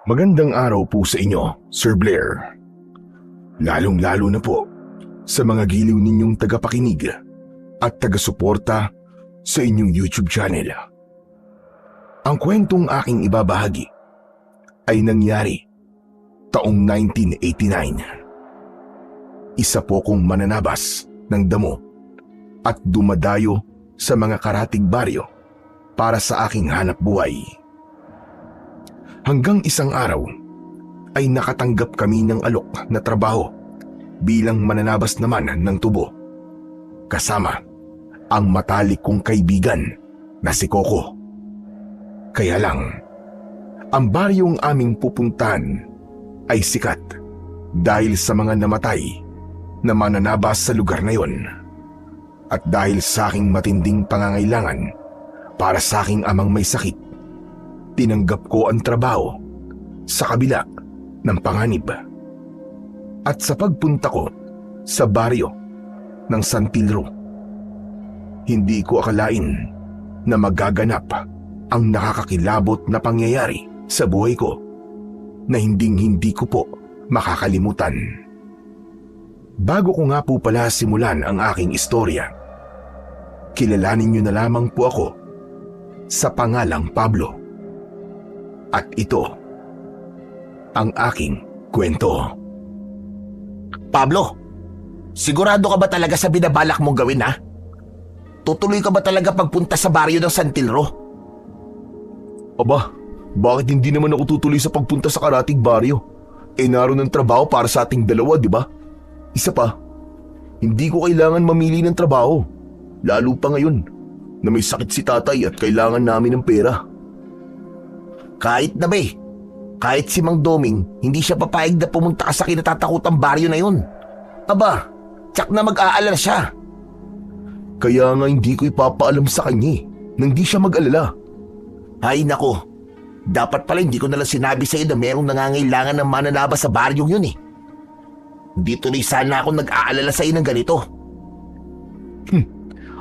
Magandang araw po sa inyo, Sir Blair. Lalong-lalo na po sa mga giliw ninyong tagapakinig at taga-suporta sa inyong YouTube channel. Ang kwentong aking ibabahagi ay nangyari taong 1989. Isa po kong mananabas ng damo at dumadayo sa mga karatig baryo para sa aking hanap buhay. Hanggang isang araw ay nakatanggap kami ng alok na trabaho bilang mananabas naman ng tubo. Kasama ang matalik kong kaibigan na si Coco. Kaya lang, ang baryong aming pupuntahan ay sikat dahil sa mga namatay na mananabas sa lugar na yon. At dahil sa aking matinding pangangailangan para sa aking amang may sakit, tinanggap ko ang trabaho sa kabila ng panganib. At sa pagpunta ko sa baryo ng Santilro, hindi ko akalain na magaganap ang nakakakilabot na pangyayari sa buhay ko na hindi ko po makakalimutan. Bago ko nga po pala simulan ang aking istorya, kilalanin niyo na lamang po ako sa pangalang Pablo. At ito ang aking kwento. Pablo, sigurado ka ba talaga sa binabalak mong gawin, ha? Tutuloy ka ba talaga pagpunta sa baryo ng Santilro? Aba, bakit hindi naman ako tutuloy sa pagpunta sa karatig baryo? Naroon ng trabaho para sa ating dalawa, di ba? Isa pa, hindi ko kailangan mamili ng trabaho. Lalo pa ngayon na may sakit si tatay at kailangan namin ng pera. Kahit na ba kahit si Mang Doming, hindi siya papayag na pumunta ka sa kinatatakutang baryo na yun. Aba, tsak na mag-aalala siya. Kaya nga hindi ko ipapaalam sa kanya nang di siya mag-alala. Ay nako, dapat pala hindi ko nalang sinabi sa iyo na merong nangangailangan ng mananabas sa baryong yun eh. Hindi tuloy sana ako nag-aalala sa iyo ng ganito.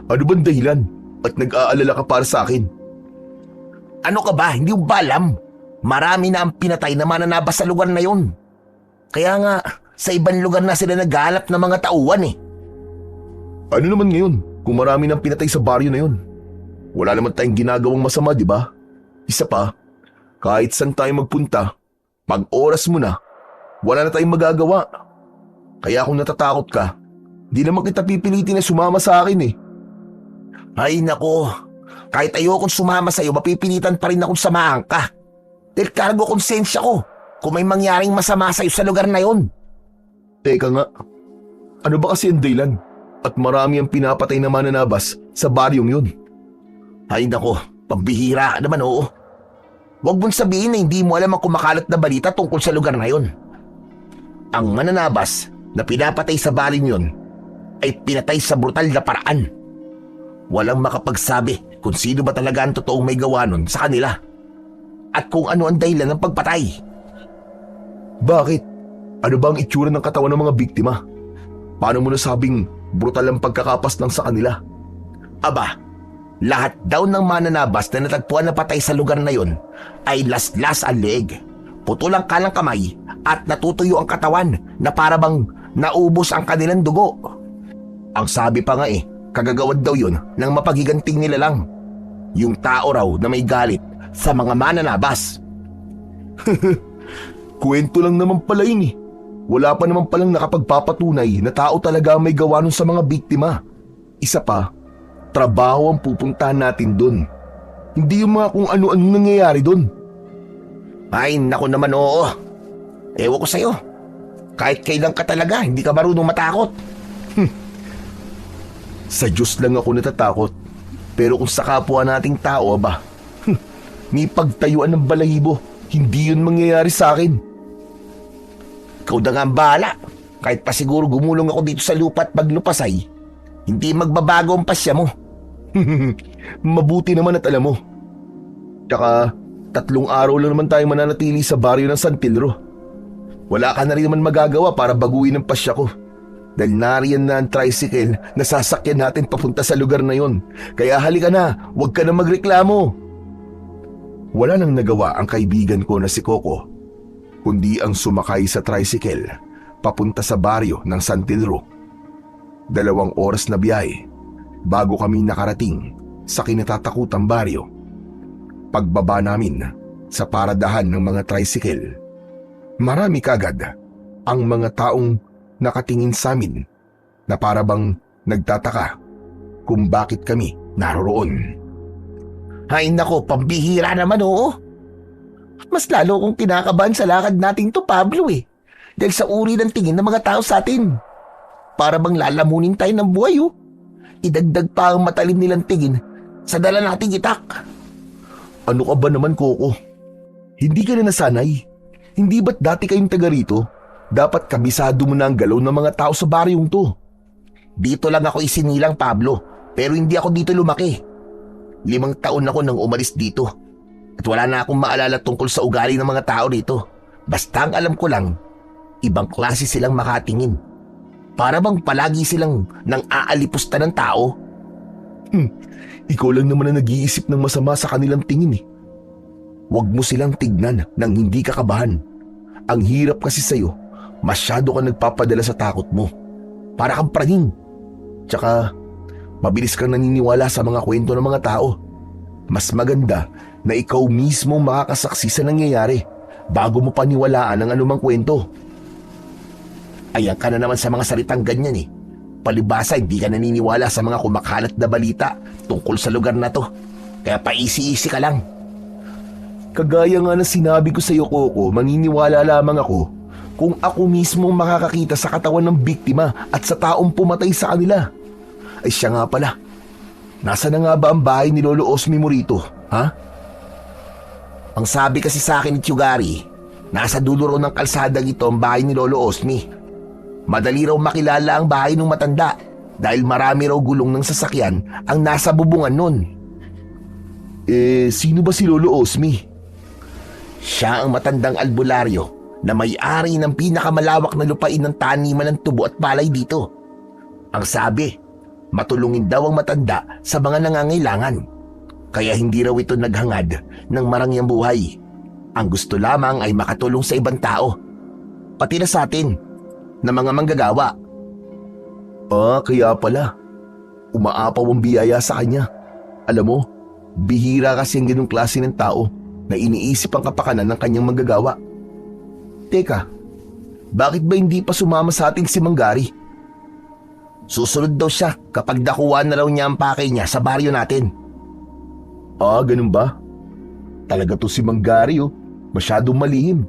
Ano bang dahilan at nag-aalala ka para sa akin? Ano ka ba? Hindi mo ba alam? Marami na ang pinatay na mananabas sa lugar na yun. Kaya nga, sa ibang lugar na sila naghahanap ng mga tauhan eh. Ano naman ngayon kung marami nang pinatay sa baryo na yun? Wala naman tayong ginagawang masama, di ba? Isa pa, kahit saan tayo magpunta, pag oras mo na, wala na tayong magagawa. Kaya kung natatakot ka, di naman kita pipilitin na sumama sa akin eh. Ay nako, kahit ayokong sumama sa'yo, mapipilitan pa rin akong samahan ka. Dahil kargo konsensya ko kung may mangyaring masama sa'yo sa lugar na yon. Teka nga, ano ba kasi ang dahilan at marami ang pinapatay na mananabas sa baryong yun? Ay nako, pambihira naman oo. Huwag mong sabihin na hindi mo alam ang kumakalat na balita tungkol sa lugar na yon. Ang mananabas na pinapatay sa baryong yon ay pinatay sa brutal na paraan. Walang makapagsabi kung sino ba talaga ang totoong may gawa nun sa kanila at kung ano ang dahilan ng pagpatay. Bakit? Ano ba ang itsura ng katawan ng mga biktima? Paano mo nasabing brutal ang pagkakapas lang sa kanila? Aba, lahat daw ng mananabas na natagpuan na patay sa lugar na yon ay laslas ang leeg, putol ang kalang kamay at natutuyo ang katawan na para bang naubos ang kanilang dugo. Ang sabi pa nga kagagawad daw yun ng mapaghiganting nila lang. Yung tao raw na may galit sa mga mananabas. Kwento lang naman pala yun eh. Wala pa naman palang nakapagpapatunay na tao talaga may gawa nun sa mga biktima. Isa pa, trabaho ang pupuntahan natin dun. Hindi yung mga kung ano-ano nangyayari dun. Ay naku naman oo. Ewan ko sa'yo. Kahit kailan ka talaga, hindi ka marunong matakot. Sa Diyos lang ako natatakot. Pero kung sa kapwa nating tao, may pagtayuan ng balahibo, hindi yun mangyayari sa akin. Ikaw na nga ang bahala. Kahit pa siguro gumulong ako dito sa lupa at maglupasay, hindi magbabago ang pasya mo. Mabuti naman at alam mo. Tsaka 3 araw lang naman tayo mananatili sa baryo ng Santilro. Wala ka na rin naman magagawa para baguhin ang pasya ko. Dahil nariyan na ang tricycle na sasakyan natin papunta sa lugar na yon. Kaya halika na, huwag ka na magreklamo. Wala nang nagawa ang kaibigan ko na si Coco kundi ang sumakay sa tricycle papunta sa baryo ng San Pedro. 2 oras na biyahe bago kami nakarating sa kinatatakutang baryo. Pagbaba namin sa paradahan ng mga tricycle, marami kagad ang mga taong nakatingin sa amin na para bang nagtataka kung bakit kami naroroon. Hay nako, pambihira naman oo. Mas lalo kong kinakabahan sa lakad nating to, Pablo eh. Dahil sa uri ng tingin ng mga tao sa atin. Para bang lalamunin tayo ng buhay oh. Idagdag pa ang matalim nilang tingin sa dala nating itak. Ano ka ba naman, Coco? Hindi ka na nasanay? Hindi ba't dati kayong taga rito? Dapat kabisado mo na ang galaw ng mga tao sa baryong to. Dito lang ako isinilang, Pablo. Pero hindi ako dito lumaki. 5 taon ako nang umalis dito. At wala na akong maalala tungkol sa ugali ng mga tao dito. Basta ang alam ko lang, ibang klase silang makatingin. Para bang palagi silang nang aalipusta ng tao. Ikaw lang naman na nag-iisip ng masama sa kanilang tingin eh. Huwag mo silang tignan nang hindi ka kabahan. Ang hirap kasi sa'yo, masyado ka nagpapadala sa takot mo. Para kang pranging. Tsaka, mabilis kang naniniwala sa mga kwento ng mga tao. Mas maganda na ikaw mismo makakasaksi sa nangyayari bago mo paniwalaan ang anumang kwento. Ayan ka na naman sa mga salitang ganyan eh. Palibasa hindi ka naniniwala sa mga kumakalat na balita tungkol sa lugar na to. Kaya paisi-isi ka lang. Kagaya nga na sinabi ko sa iyo, Coco, maniniwala lamang ako kung ako mismo makakakita sa katawan ng biktima at sa taong pumatay sa kanila. Ay siya nga pala. Nasa na nga ba ang bahay ni Lolo Osmi mo rito, ha? Ang sabi kasi sa akin ni Tiyugari, nasa dulo raw ng kalsadang ito ang bahay ni Lolo Osmi. Madali raw makilala ang bahay ng matanda dahil marami raw gulong ng sasakyan ang nasa bubungan nun. Sino ba si Lolo Osmi? Siya ang matandang albularyo na may-ari ng pinakamalawak na lupain ng taniman ng tubo at palay dito. Ang sabi, matulungin daw ang matanda sa mga nangangailangan. Kaya hindi raw ito naghangad ng marangyang buhay. Ang gusto lamang ay makatulong sa ibang tao. Pati na sa atin, na mga manggagawa. Kaya pala. Umaapaw ang biyaya sa kanya. Alam mo, bihira kasi ang ganung klase ng tao na iniisip ang kapakanan ng kanyang manggagawa. Teka, bakit ba hindi pa sumama sa ating si Manggari? Susunod daw siya kapag nakuha na raw niya ang pakay niya sa baryo natin. Ganun ba? Talaga to si Manggari oh. Masyadong malihim.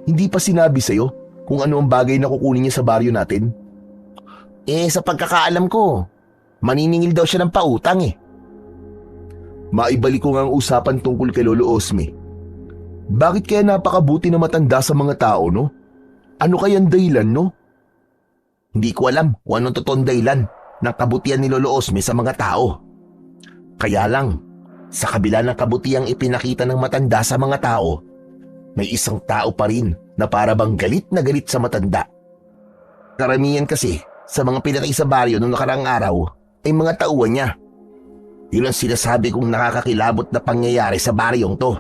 Hindi pa sinabi sa'yo kung ano ang bagay na kukunin niya sa baryo natin? Sa pagkakaalam ko, maniningil daw siya ng pautang eh. Maibalik ko nga ang usapan tungkol kay Lolo Osmi. Bakit kaya napakabuti na matanda sa mga tao, no? Ano kayang dahilan, no? Hindi ko alam kung anong totoong dahilan ng kabutihan ni Lolo Osmi sa mga tao. Kaya lang, sa kabila ng kabutihang ipinakita ng matanda sa mga tao, may isang tao pa rin na para bang galit na galit sa matanda. Karamihan kasi sa mga pinatay sa baryo noong nakaraang araw ay mga tauhan niya. Yun ang sinasabi kong nakakakilabot na pangyayari sa baryong to.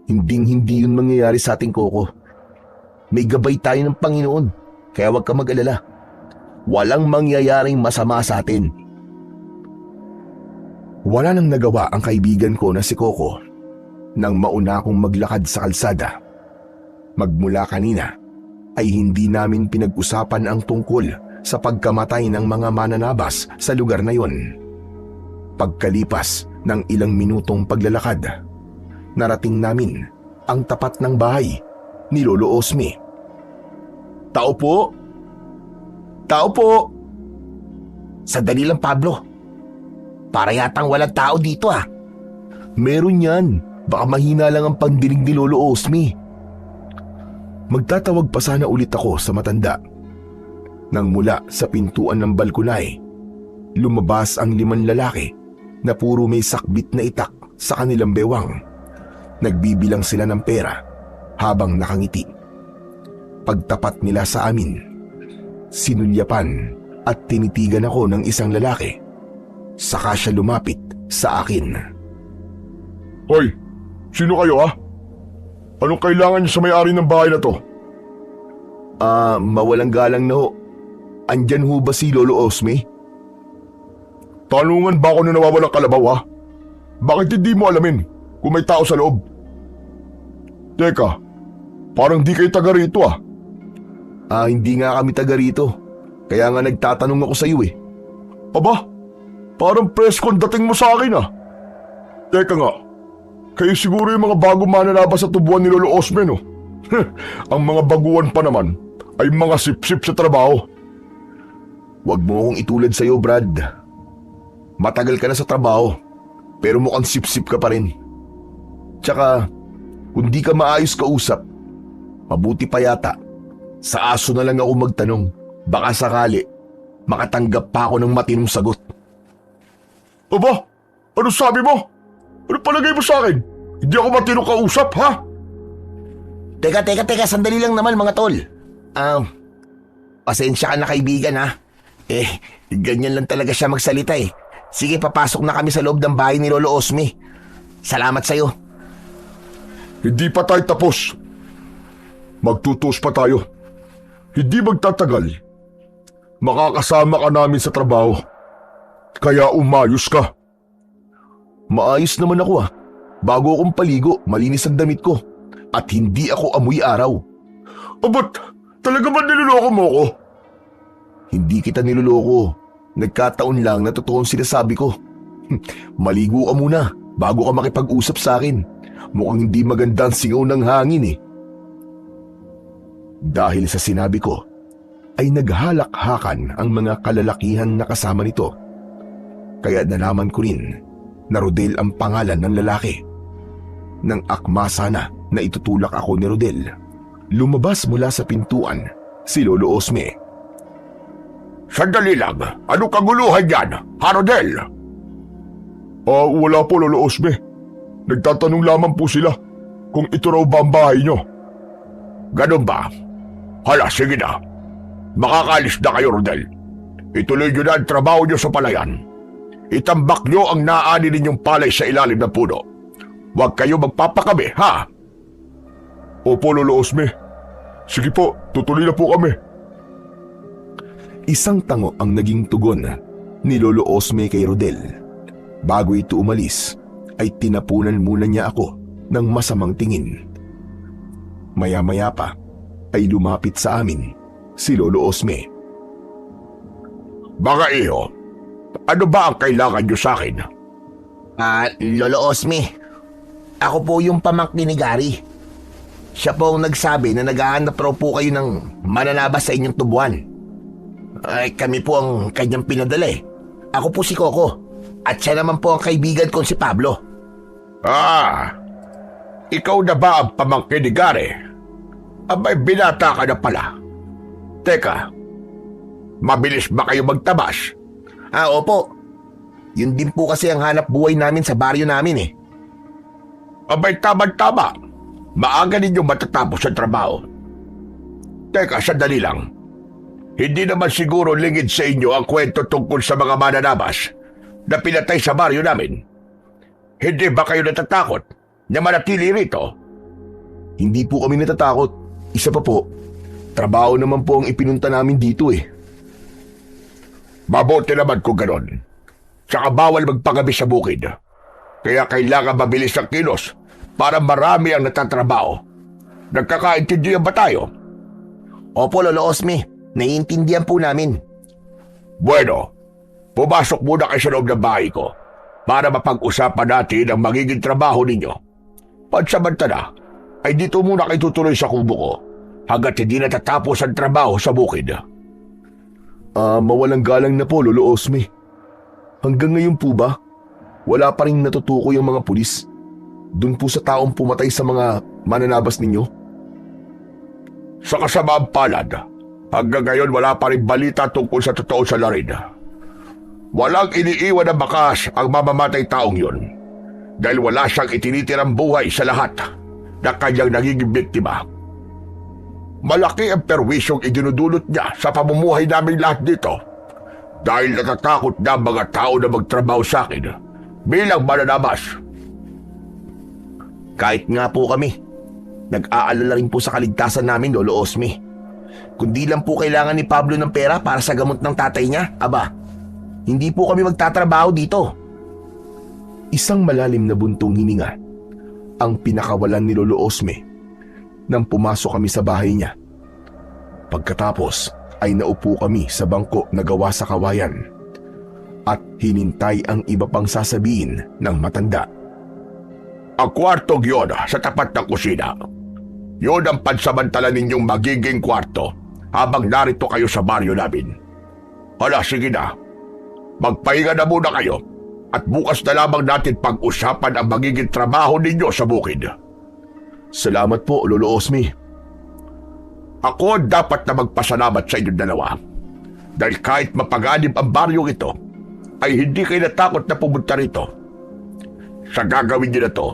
Hinding-hindi yun mangyayari sa ating Coco. May gabay tayo ng Panginoon, kaya huwag ka mag-alala. Walang mangyayaring masama sa atin. Wala nang nagawa ang kaibigan ko na si Coco nang mauna akong maglakad sa kalsada. Magmula kanina ay hindi namin pinag-usapan ang tungkol sa pagkamatay ng mga mananabas sa lugar na yon. Pagkalipas ng ilang minutong paglalakad, narating namin ang tapat ng bahay ni Lolo Osmi. Tao po! Tao po! Sandali lang, Pablo. Para yatang walang tao dito ah. Meron yan. Baka mahina lang ang pandinig ni Lolo Osmi. Magtatawag pa sana ulit ako sa matanda. Nang mula sa pintuan ng balkonay, lumabas ang 5 lalaki na puro may sakbit na itak sa kanilang bewang. Nagbibilang sila ng pera habang nakangiti. Pagtapat nila sa amin, sinulyapan at tinitigan ako ng isang lalaki. Saka siya lumapit sa akin. Hoy! Sino kayo Anong kailangan niyo sa may-ari ng bahay na to? Mawalang galang na ho. Andyan ho ba si Lolo Osme? Tanungan ba ako na nawawalang kalabaw ha? Bakit hindi mo alamin kung may tao sa loob? Teka, parang di kayo taga rito ah. Hindi nga kami taga rito. Kaya nga nagtatanong ako sa iyo eh. Aba, parang presko ang dating mo sa akin ah. Teka nga, kayo siguro yung mga bagong mananabas sa tubuan ni Lolo Osme no? Ang mga baguhan pa naman ay mga sip-sip sa trabaho. Huwag mo akong itulad sa iyo, Brad. Matagal ka na sa trabaho, pero mukhang sip-sip ka pa rin. Tsaka, kung di ka maayos kausap, mabuti pa yata, sa aso na lang ako magtanong. Baka sakali, makatanggap pa ako ng matinong sagot. Aba, ano sabi mo? Ano palagay mo sa akin? Hindi ako matinong kausap ha? Teka, sandali lang naman mga tol. Pasensya ka na kaibigan ha. Ganyan lang talaga siya magsalita eh. Sige, papasok na kami sa loob ng bahay ni Lolo Osme. Salamat sa'yo. Hindi pa tayo tapos. Magtutuos pa tayo. Hindi magtatagal. Makakasama ka namin sa trabaho. Kaya umayos ka. Maayos naman ako ah. Bago akong paligo, malinis ang damit ko. At hindi ako amoy araw. Ba't talaga ba niloloko mo ko? Hindi kita niloloko. Nagkataon lang na totoong sinasabi ko. Maligo ka muna bago ka makipag-usap sa akin. Mukhang hindi maganda ang singaw ng hangin eh. Dahil sa sinabi ko, ay naghalakhakan ang mga kalalakihan na kasama nito. Kaya nalaman ko rin na Rodel ang pangalan ng lalaki. Nang akma sana na itutulak ako ni Rodel, lumabas mula sa pintuan si Lolo Osme. Sandali lang, ano kaguluhan yan, Harodel? Wala po Lolo Osme. Nagtatanong lamang po sila kung ito raw ba ang bahay nyo. Ganun ba? Hala, sige na. Makakalis na kayo, Rodel. Ituloy nyo na ang trabaho nyo sa palayan. Itambak nyo ang naani ninyong palay sa ilalim ng puno. Huwag kayo magpapakabi, ha? Opo, Lolo Osme. Sige po, tutuloy na po kami. Isang tango ang naging tugon ni Lolo Osme kay Rodel. Bago ito umalis, ay tinapunan muna niya ako ng masamang tingin. Maya-maya pa ay lumapit sa amin si Lolo Osme. Mga iho, ano ba ang kailangan nyo sa akin? Lolo Osme, ako po yung pamangkin ni Gary. Siya po ang nagsabi na naghahanap raw po kayo ng mananabas sa inyong tubuan. Kami po ang kanyang pinadala eh. Ako po si Coco at siya naman po ang kaibigan kong si Pablo. Ikaw na ba ang pamangkin ni Gary? Abay, binata ka na pala. Teka, mabilis ba kayo magtabas? Opo. Yun din po kasi ang hanap buhay namin sa baryo namin eh. Abay, tama-tama. Maaga ninyo matatapos ang trabaho. Teka, sandali lang. Hindi naman siguro lingid sa inyo ang kwento tungkol sa mga mananabas na pinatay sa baryo namin. Hindi ba kayo natatakot na manatili rito? Hindi po kami natatakot. Isa pa po, trabaho naman po ang ipinunta namin dito eh. Mabuti naman kung ganon. Tsaka bawal magpagabi sa bukid. Kaya kailangan mabilis ang kilos para marami ang natatrabaho. Nagkakaintindihan ba tayo? Opo, Lolo Osme. Naiintindihan po namin. Bueno, pumasok muna kayo sa loob ng bahay ko para mapag-usapan natin ang magiging trabaho ninyo. Pansamantala, ay dito muna kayo tutuloy sa kubo ko hanggat hindi natatapos ang trabaho sa bukid. Mawalang galang na po, Lolo Osme. Hanggang ngayon po ba, wala pa rin natutukoy ang mga pulis dun po sa taong pumatay sa mga mananabas ninyo? Sa kasamaang palad, hanggang ngayon wala pa rin balita tungkol sa totoo sa larin. Walang iniiwan na bakas ang mamamatay taong yun dahil wala siyang itinitirang buhay sa lahat na kanyang nagiging biktima. Malaki ang perwisyong idinudulot niya sa pamumuhay namin lahat dito dahil natatakot na mga tao na magtrabaho sa akin bilang mananabas. Kahit nga po kami, Nag-aalala rin po sa kaligtasan namin, Lolo Osme. Kundi lang po kailangan ni Pablo ng pera para sa gamot ng tatay niya, aba, hindi po kami magtatrabaho dito. Isang malalim na buntong hininga ang pinakawalan ni Lolo Osme nang pumasok kami sa bahay niya. Pagkatapos ay naupo kami sa bangko na gawa sa kawayan at hinintay ang iba pang sasabihin ng matanda. Ang kwartong yun sa tapat ng kusina. Yun ang pansamantala ninyong magiging kwarto habang narito kayo sa baryo namin. Hala, sige na. Magpahinga na muna kayo at bukas na lamang natin pag-usapan ang magiging trabaho ninyo sa bukid. Salamat po, Lolo Osme. Ako dapat na magpasalamat sa inyong dalawa. Dahil kahit mapaganib ang baryong ito, ay hindi kayo natakot na pumunta rito. Sa gagawin niyo na to,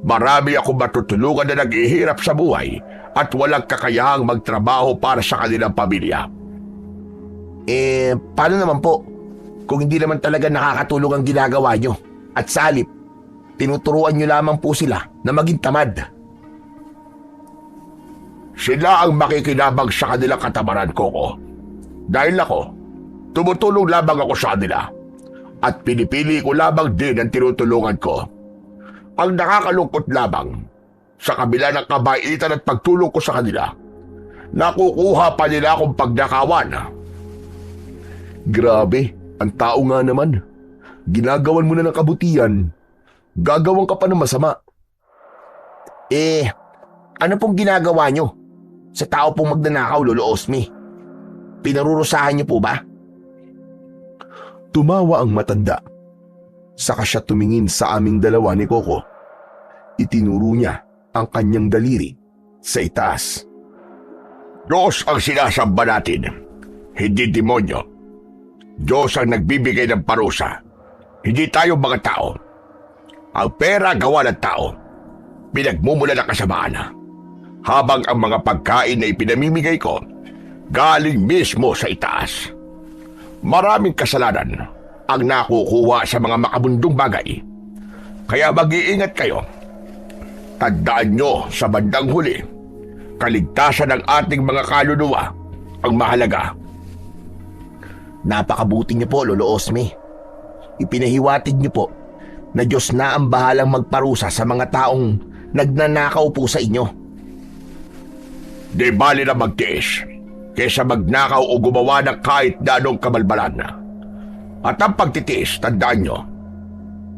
marami akong matutulungan na naghihirap sa buhay at walang kakayahang magtrabaho para sa kanilang pamilya. Paano naman po? Kung hindi naman talaga nakakatulong ang ginagawa nyo at sa halip, tinuturuan nyo lamang po sila na maging tamad. Sila ang makikinabang sa kanilang katamaran, Koko. Dahil ako, tumutulong lamang ako sa kanila at pinipili ko lamang din ang tinutulungan ko. Ang nakakalungkot lamang, sa kabila ng kabaitan at pagtulong ko sa kanila, nakukuha pa nila akong pagnakawan. Grabe, ang tao nga naman. Ginagawan mo na ng kabutihan, gagawan ka pa ng masama. Ano pong ginagawa nyo sa tao pong magnanakaw, Lolo Osme? Pinarurusahan nyo po ba? Tumawa ang matanda. Saka siya tumingin sa aming dalawa ni Coco. Itinuro niya ang kanyang daliri sa itaas. Diyos ang sinasamba natin, hindi demonyo. Diyos ang nagbibigay ng parusa, hindi tayo mga tao. Ang pera gawa ng tao, pinagmumula ng kasamaan. Habang ang mga pagkain na ipinamimigay ko, galing mismo sa itaas. Maraming kasalanan ang nakukuha sa mga makabundong bagay. Kaya mag-iingat kayo. Tandaan nyo sa bandang huli, kaligtasan ng ating mga kaluluwa ang mahalaga. Napakabuti niyo po, Lolo Osme. Ipinahiwatig niyo po na Diyos na ang bahalang magparusa sa mga taong nagnanakaw po sa inyo. Di bali na magtiis kaysa magnakaw o gumawa ng kahit na anong kabalbalan. At ang pagtitiis, tandaan nyo,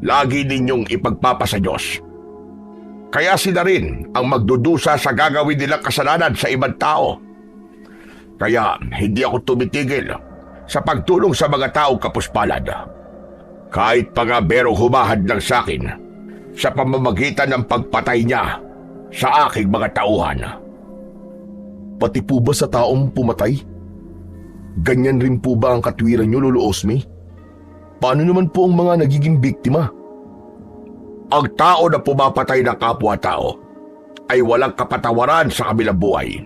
lagi ninyong ipagpapasa Diyos. Kaya sila rin ang magdudusa sa gagawin nilang kasalanan sa ibang tao. Kaya hindi ako tumitigil sa pagtulong sa mga taong kapuspalad. Kahit pa nga merong humahad lang sa akin sa pamamagitan ng pagpatay niya sa aking mga tauhan. Pati po ba sa taong pumatay? Ganyan rin po ba ang katwiran niyo, Lolo Osme? Paano naman po ang mga nagiging biktima? Ang tao na pumapatay ng kapwa-tao ay walang kapatawaran sa kabilang buhay.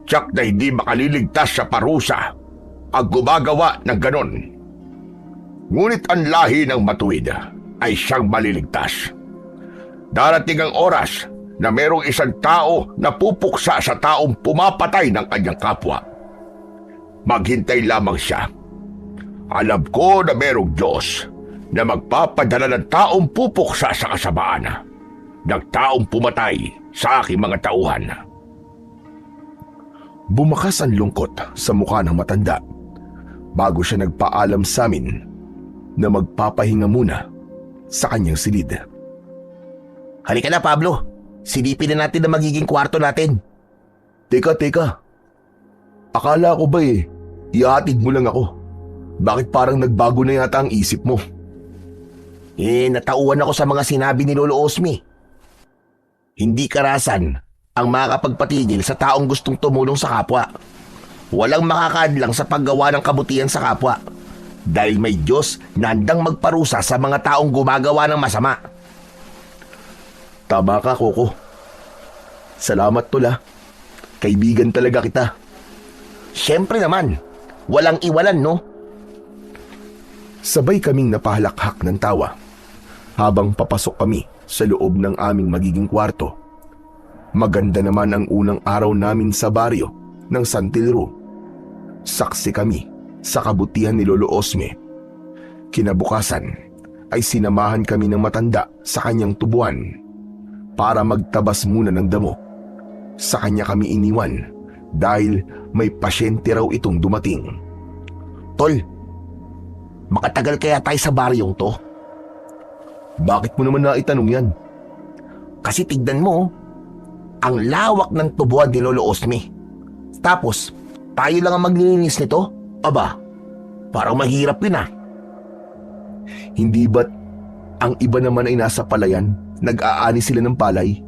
Tiyak na hindi makaliligtas sa parusa ang gumagawa ng ganon. Ngunit ang lahi ng matuwid ay siyang maliligtas. Darating ang oras na merong isang tao na pupuksa sa taong pumapatay ng kanyang kapwa. Maghintay lamang siya. Alam ko na merong Diyos na magpapadala ng taong pupuksa sa kasamaan ng taong pumatay sa aking mga tauhan. Bumakas ang lungkot sa mukha ng matanda bago siya nagpaalam sa amin na magpapahinga muna sa kanyang silid. Halika na, Pablo. Silipin na natin ang magiging kwarto natin. Teka. Akala ko ba ihatid mo lang ako? Bakit parang nagbago na yata ang isip mo? Natauhan ako sa mga sinabi ni Lolo Osme. Hindi karasan ang makakapagpatigil sa taong gustong tumulong sa kapwa. Walang makakadlang sa paggawa ng kabutihan sa kapwa. Dahil may Diyos na handang magparusa sa mga taong gumagawa ng masama. Tama ka, Coco. Salamat tol. Kaibigan talaga kita. Siyempre naman, walang iwalan, no? Sabay kaming napahalakhak ng tawa habang papasok kami sa loob ng aming magiging kwarto. Maganda naman ang unang araw namin sa baryo ng San Telro. Saksi kami sa kabutihan ni Lolo Osme. Kinabukasan ay sinamahan kami ng matanda sa kanyang tubuan para magtabas muna ng damo. Sa kanya kami iniwan dahil may pasyente raw itong dumating. Tol, makatagal kaya tayo sa baryong to? Bakit mo naman naitanong yan? Kasi tignan mo, ang lawak ng tubuan ni Lolo Osme. Tapos, tayo lang ang maglilinis nito? Aba, parang mahirap yun ah. Hindi ba't ang iba naman ay nasa palayan, nag-aani sila ng palay?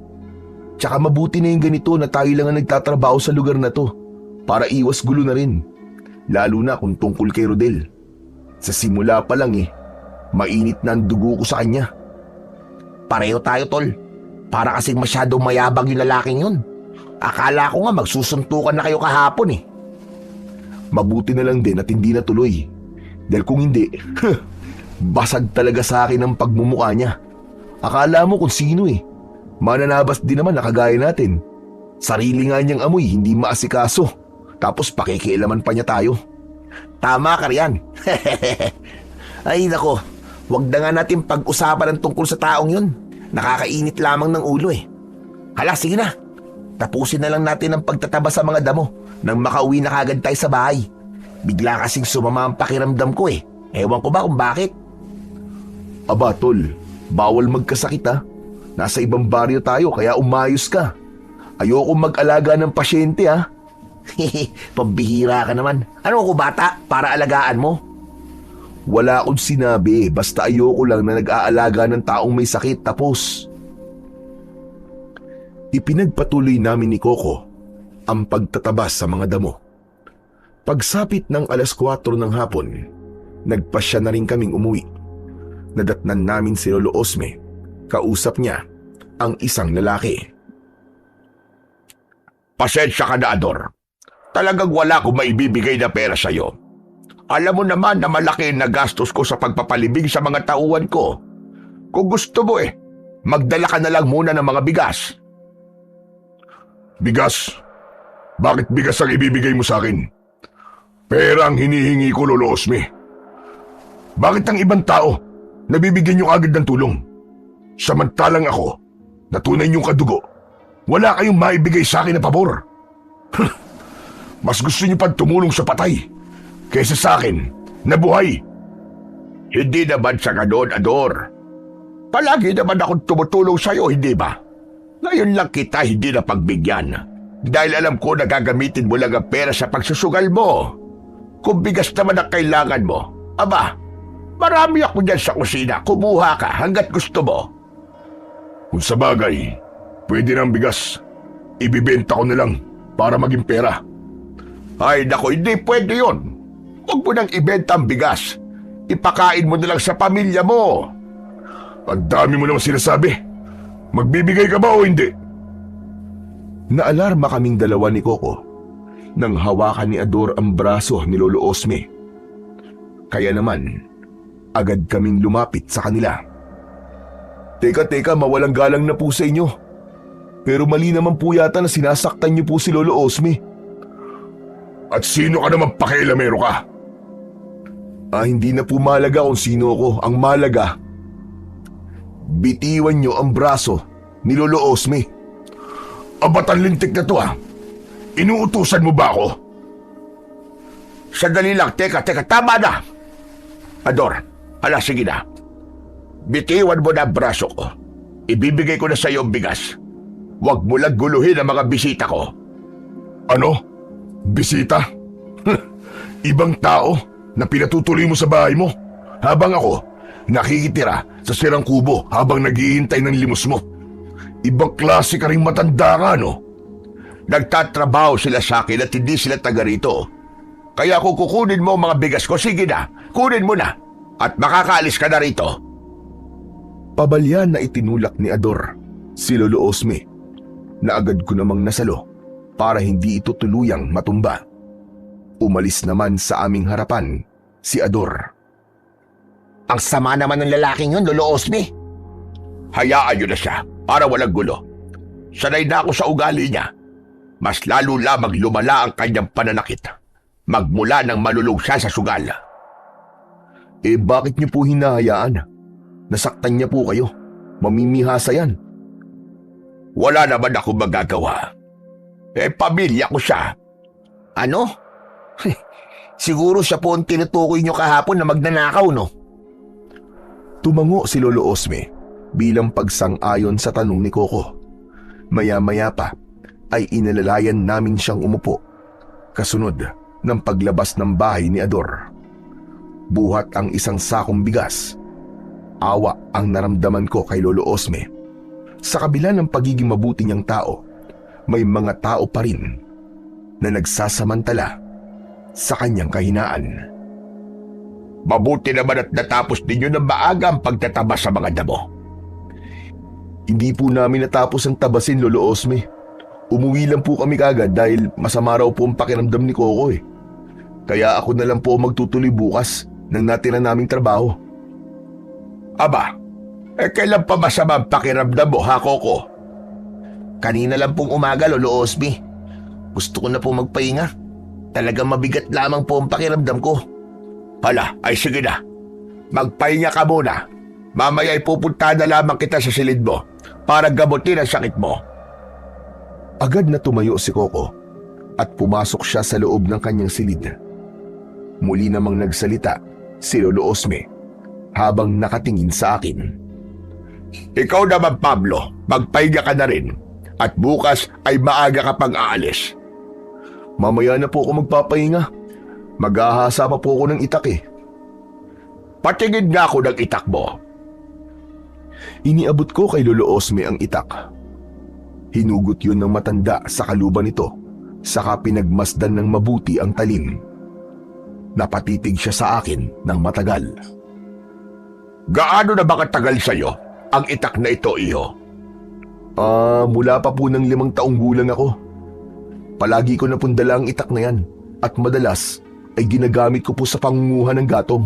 Tsaka mabuti na yung ganito na tayo lang ang nagtatrabaho sa lugar na to para iwas gulo na rin. Lalo na kung tungkol kay Rodel. Sa simula pa lang mainit na ang dugo ko sa kanya. Pareho tayo, tol. Para kasing masyadong mayabang yung lalaking yun. Akala ko nga magsusuntukan na kayo kahapon eh. Mabuti na lang din at hindi natuloy. Dahil kung hindi, basag talaga sa akin ang pagmumukha niya. Akala mo kung sino Mananabas din naman na kagaya natin. Sarili nga niyang amoy, hindi maasikaso. Tapos pakikialaman pa niya tayo. Tama ka riyan. Ay nako, wag na nga natin pag-usapan ng tungkol sa taong yun. Nakakainit lamang ng ulo eh. Hala, sige na. Tapusin na lang natin ang pagtataba sa mga damo nang makauwi na kagad tayo sa bahay. Bigla kasing sumama ang pakiramdam ko eh. Ewan ko ba kung bakit. Aba tol, bawal magkasakit Nasa ibang baryo tayo kaya umayos ka. Ayoko mag-alaga ng pasyente Pambihira ka naman. Ano ko bata para alagaan mo? Wala akong sinabi, basta ayoko lang na nag-aalaga ng taong may sakit tapos. Ipinagpatuloy namin ni Coco ang pagtatabas sa mga damo. Pagsapit ng 4:00 ng hapon, nagpasya na rin kaming umuwi. Nadatnan namin si Lolo Osme. Kausap niya ang isang lalaki. Pasensya ka na, Ador. Talagang wala akong maibibigay na pera sa'yo. Alam mo naman na malaki na gastos ko sa pagpapalibing sa mga tauhan ko. Kung gusto mo magdala ka na lang muna ng mga bigas. Bigas? Bakit bigas ang ibibigay mo sa akin? Pera ang hinihingi ko, Lolo Osme. Bakit ang ibang tao nabibigyan niyo agad ng tulong? Samantalang ako, na tunay niyong kadugo, wala kayong maibigay sa akin na pabor. Mas gusto niyo pang tumulong sa patay kaysa sa akin na buhay. Hindi naman sa ganoon, Ador. Palagi naman akong tumutulong sa iyo, hindi ba? Ngayon lang kita hindi na pagbigyan dahil alam ko na gagamitin mo lang ang pera sa pagsusugal mo. Kung bigas naman ang kailangan mo, aba, marami ako dyan sa kusina. Kumuha ka hanggat gusto mo. Kung sa bagay, pwede ng bigas. Ibibenta ko na lang para maging pera. Ay nako, hindi pwede yun. Huwag mo nang ibenta ang bigas. Ipakain mo na lang sa pamilya mo. Ang dami mo naman sinasabi. Magbibigay ka ba o hindi? Naalarma kaming dalawa ni Coco nang hawakan ni Ador ang braso ni Lolo Osme. Kaya naman, agad kaming lumapit sa kanila. Teka, mawalang galang na po sa inyo. Pero mali naman po yata na sinasaktan niyo po si Lolo Osme. At sino ka naman pakialamero ka? Hindi na po malaga kung sino ako. Ang malaga, bitiwan niyo ang braso ni Lolo Osme. Abat ang lintik na to Inuutusan mo ba ako? Sandali lang, teka, tama na. Ador, hala sige na. Bitiwan mo na ang braso ko. Ibibigay ko na sa iyo ang bigas. Huwag mo lang guluhin ang mga bisita ko. Ano? Bisita? Ibang tao na pinatutuloy mo sa bahay mo habang ako nakikitira sa sirang kubo habang naghihintay ng limos mo. Ibang klase ka rin matanda ka, no? Nagtatrabaho sila sa akin at hindi sila taga rito. Kaya kung kukunin mo ang mga bigas ko, sige na, kunin mo na at makakaalis ka na rito. Pabalyan na itinulak ni Ador si Lolo Osme na agad ko namang nasalo para hindi ito tuluyang matumba. Umalis naman sa aming harapan si Ador. Ang sama naman ng lalaking yun, Lolo Osme. Hayaan nyo na siya para walang gulo. Sanay na ako sa ugali niya. Mas lalo lamang lumala ang kanyang pananakit. Magmula nang malulog siya sa sugal. Bakit niyo po hinahayaan? Nasaktan niya po kayo. Mamimihasa yan. Wala naman ako magagawa. Pamilya ko siya. Ano? Siguro siya po ang tinutukoy nyo kahapon na magnanakaw, no? Tumango si Lolo Osme bilang pagsang-ayon sa tanong ni Coco. Maya-maya pa ay inalalayan namin siyang umupo. Kasunod ng paglabas ng bahay ni Ador. Buhat ang isang sakong bigas. Awa ang naramdaman ko kay Lolo Osme. Sa kabila ng pagiging mabuti niyang tao, may mga tao pa rin na nagsasamantala sa kanyang kahinaan. Mabuti naman at natapos ninyo ng maaga ang pagtatabas sa mga damo. Hindi po namin natapos ang tabasin, Lolo Osme. Umuwi lang po kami kagad dahil masama raw po ang pakiramdam ni Coco eh. Kaya ako na lang po magtutuloy bukas ng natira naming trabaho. Aba, kailan pa masama ang pakiramdam mo, ha, Coco? Kanina lang pong umaga, Lolo Osme. Gusto ko na po magpahinga. Talagang mabigat lamang po ang pakiramdam ko. Hala, ay sige na. Magpahinga ka muna. Mamaya ay pupunta na lamang kita sa silid mo para gamutin ang sakit mo. Agad na tumayo si Coco at pumasok siya sa loob ng kanyang silid. Muli namang nagsalita si Lolo Osme habang nakatingin sa akin. Ikaw naman, Pablo, magpahinga ka na rin at bukas ay maaga ka pang aalis. Mamaya na po ako magpapahinga. Maghahasa pa po ako ng itak eh. Patingin nga ako ng itak mo. Iniabot ko kay Lolo Osme ang itak. Hinugot yun ng matanda sa kaluban nito, saka pinagmasdan ng mabuti ang talim. Napatitig siya sa akin ng matagal. Gaano na ba katagal sa'yo ang itak na ito, iho? Mula pa po ng 5 taong gulang ako. Palagi ko na pundala ang itak na yan at madalas ay ginagamit ko po sa pangunguhan ng gatong.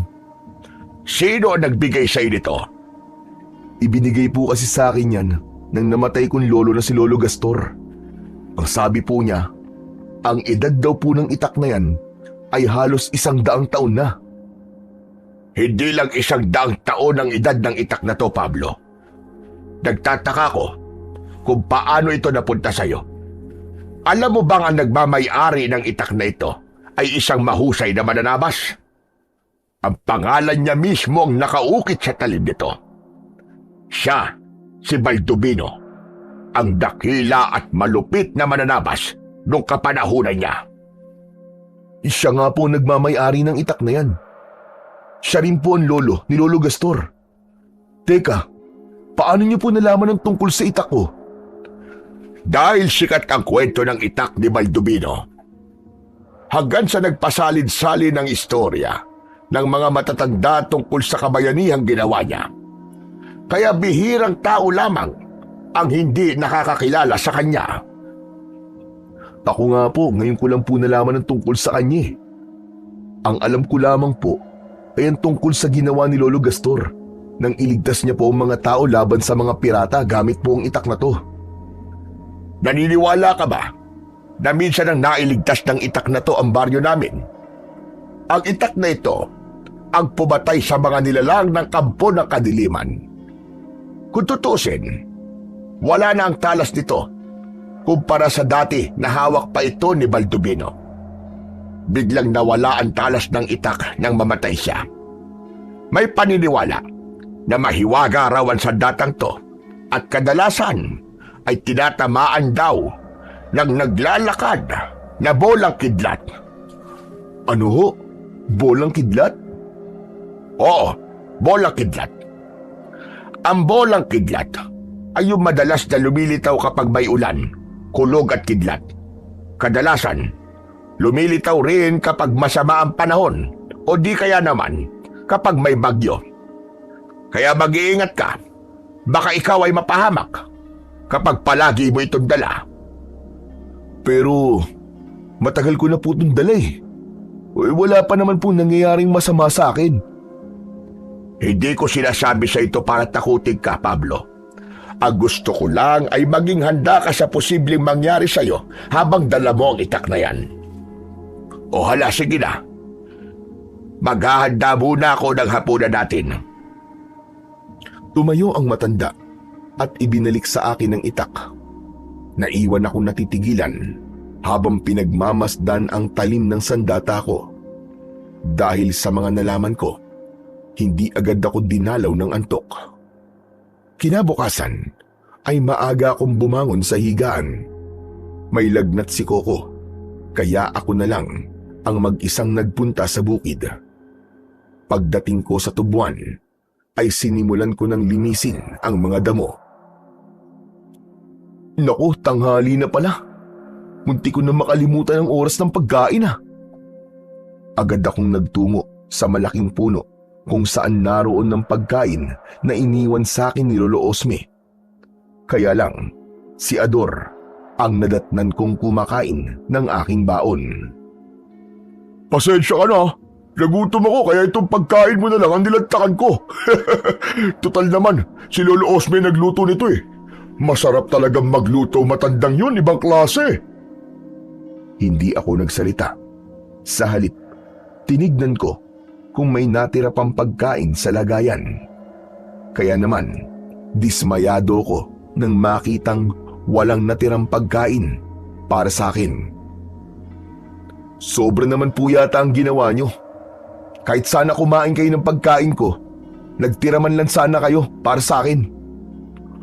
Sino ang nagbigay sa'yo nito? Ibinigay po kasi sa akin yan nang namatay kong lolo na si Lolo Gastor. Ang sabi po niya, ang edad daw po ng itak na yan ay halos 100 taon na. Hindi lang 100 taon ang edad ng itak na to, Pablo. Nagtataka ko kung paano ito napunta sa'yo. Alam mo bang ang nagmamay-ari ng itak na ito ay isang mahusay na mananabas? Ang pangalan niya mismo ang nakaukit sa talim nito. Siya, si Baldubino, ang dakila at malupit na mananabas nung kapanahunan niya. Siya nga po nagmamay-ari ng itak na yan. Siya rin po ang lolo ni Lolo Gastor. Teka, paano niyo po nalaman ang tungkol sa itak ko? Dahil sikat ang kwento ng itak ni Baldubino. Hanggang sa nagpasalid-salin ng istorya ng mga matatanda tungkol sa kabayanihang ginawa niya. Kaya bihirang tao lamang ang hindi nakakakilala sa kanya. Ako nga po, ngayon ko lang po nalaman ang tungkol sa kanya. Ang alam ko lamang po ay ang tungkol sa ginawa ni Lolo Gastor nang iligtas niya po ang mga tao laban sa mga pirata gamit po ang itak na to. Naniniwala ka ba na minsan ang nailigtas ng itak na to ang baryo namin? Ang itak na ito ang pumatay sa mga nilalang ng kampo ng kadiliman. Kung tutusin, wala na ang talas nito kumpara sa dati na hawak pa ito ni Baldubino. Biglang nawala ang talas ng itak nang mamatay siya. May paniniwala na mahiwaga raw ang sandatang to at kadalasan ay tinatamaan daw ng naglalakad na bolang kidlat. Ano ho? Bolang kidlat? Oo, bolang kidlat. Ang bolang kidlat ay yung madalas na lumilitaw kapag may ulan, kulog at kidlat. Kadalasan, lumilitaw rin kapag masama ang panahon o di kaya naman kapag may bagyo. Kaya mag-iingat ka, baka ikaw ay mapahamak kapag palagi mo itong dala. Pero matagal ko na po itong dala eh. Wala pa naman po nangyayaring masama sa akin. Hindi ko sinasabi sa ito para takutin ka, Pablo. Ang gusto ko lang ay maging handa ka sa posibleng mangyari sa'yo habang dala mo ang itak na yan. O hala, sige na. Maghahanda muna ako ng hapunan natin. Tumayo ang matanda at ibinalik sa akin ang itak. Naiwan akong natitigilan habang pinagmamasdan ang talim ng sandata ko. Dahil sa mga nalaman ko, hindi agad ako dinalaw ng antok. Kinabukasan ay maaga akong bumangon sa higaan. May lagnat si Coco, kaya ako na lang ang mag-isang nagpunta sa bukid. Pagdating ko sa tubuan, ay sinimulan ko ng linisin ang mga damo. Naku, tanghali na pala. Munti ko na makalimutan ang oras ng pagkain Agad akong nagtungo sa malaking puno kung saan naroon ng pagkain na iniwan sa akin ni Lolo Osme. Kaya lang, si Ador ang nadatnan kong kumakain ng aking baon. Pasensya ka na. Nagutom ako kaya itong pagkain mo na lang ang nilantakan ko. Total naman, si Lolo Osme nagluto nito eh. Masarap talagang magluto matandang yun, ibang klase. Hindi ako nagsalita. Sa halip, tinignan ko kung may natira pang pagkain sa lagayan. Kaya naman, dismayado ko nang makitang walang natirang pagkain para sa akin. Sobra naman po yata ang ginawa nyo. Kahit sana kumain kayo ng pagkain ko, nagtira man lang sana kayo para sa akin.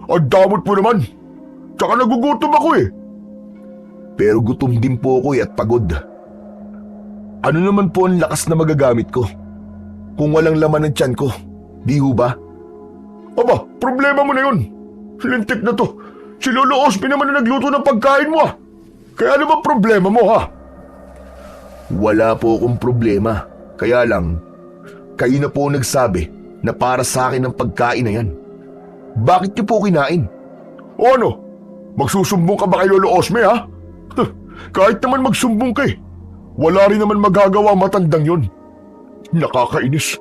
Ang damot mo naman. Tsaka nagugutom ako eh. Pero gutom din po ako at pagod. Ano naman po ang lakas na magagamit ko kung walang laman ng tiyan ko, di ho ba? Aba, problema mo na yun. Lintik na to. Si Lolo Osme naman na nagluto ng pagkain mo Kaya ano ba problema mo Wala po akong problema. Kaya lang, kayo na po nagsabi na para sa akin ang pagkain na yan. Bakit niyo po kinain? O ano? Magsusumbong ka ba kay Lolo Osme Kahit naman magsumbong ka wala rin naman magagawa matandang yun. Nakakainis.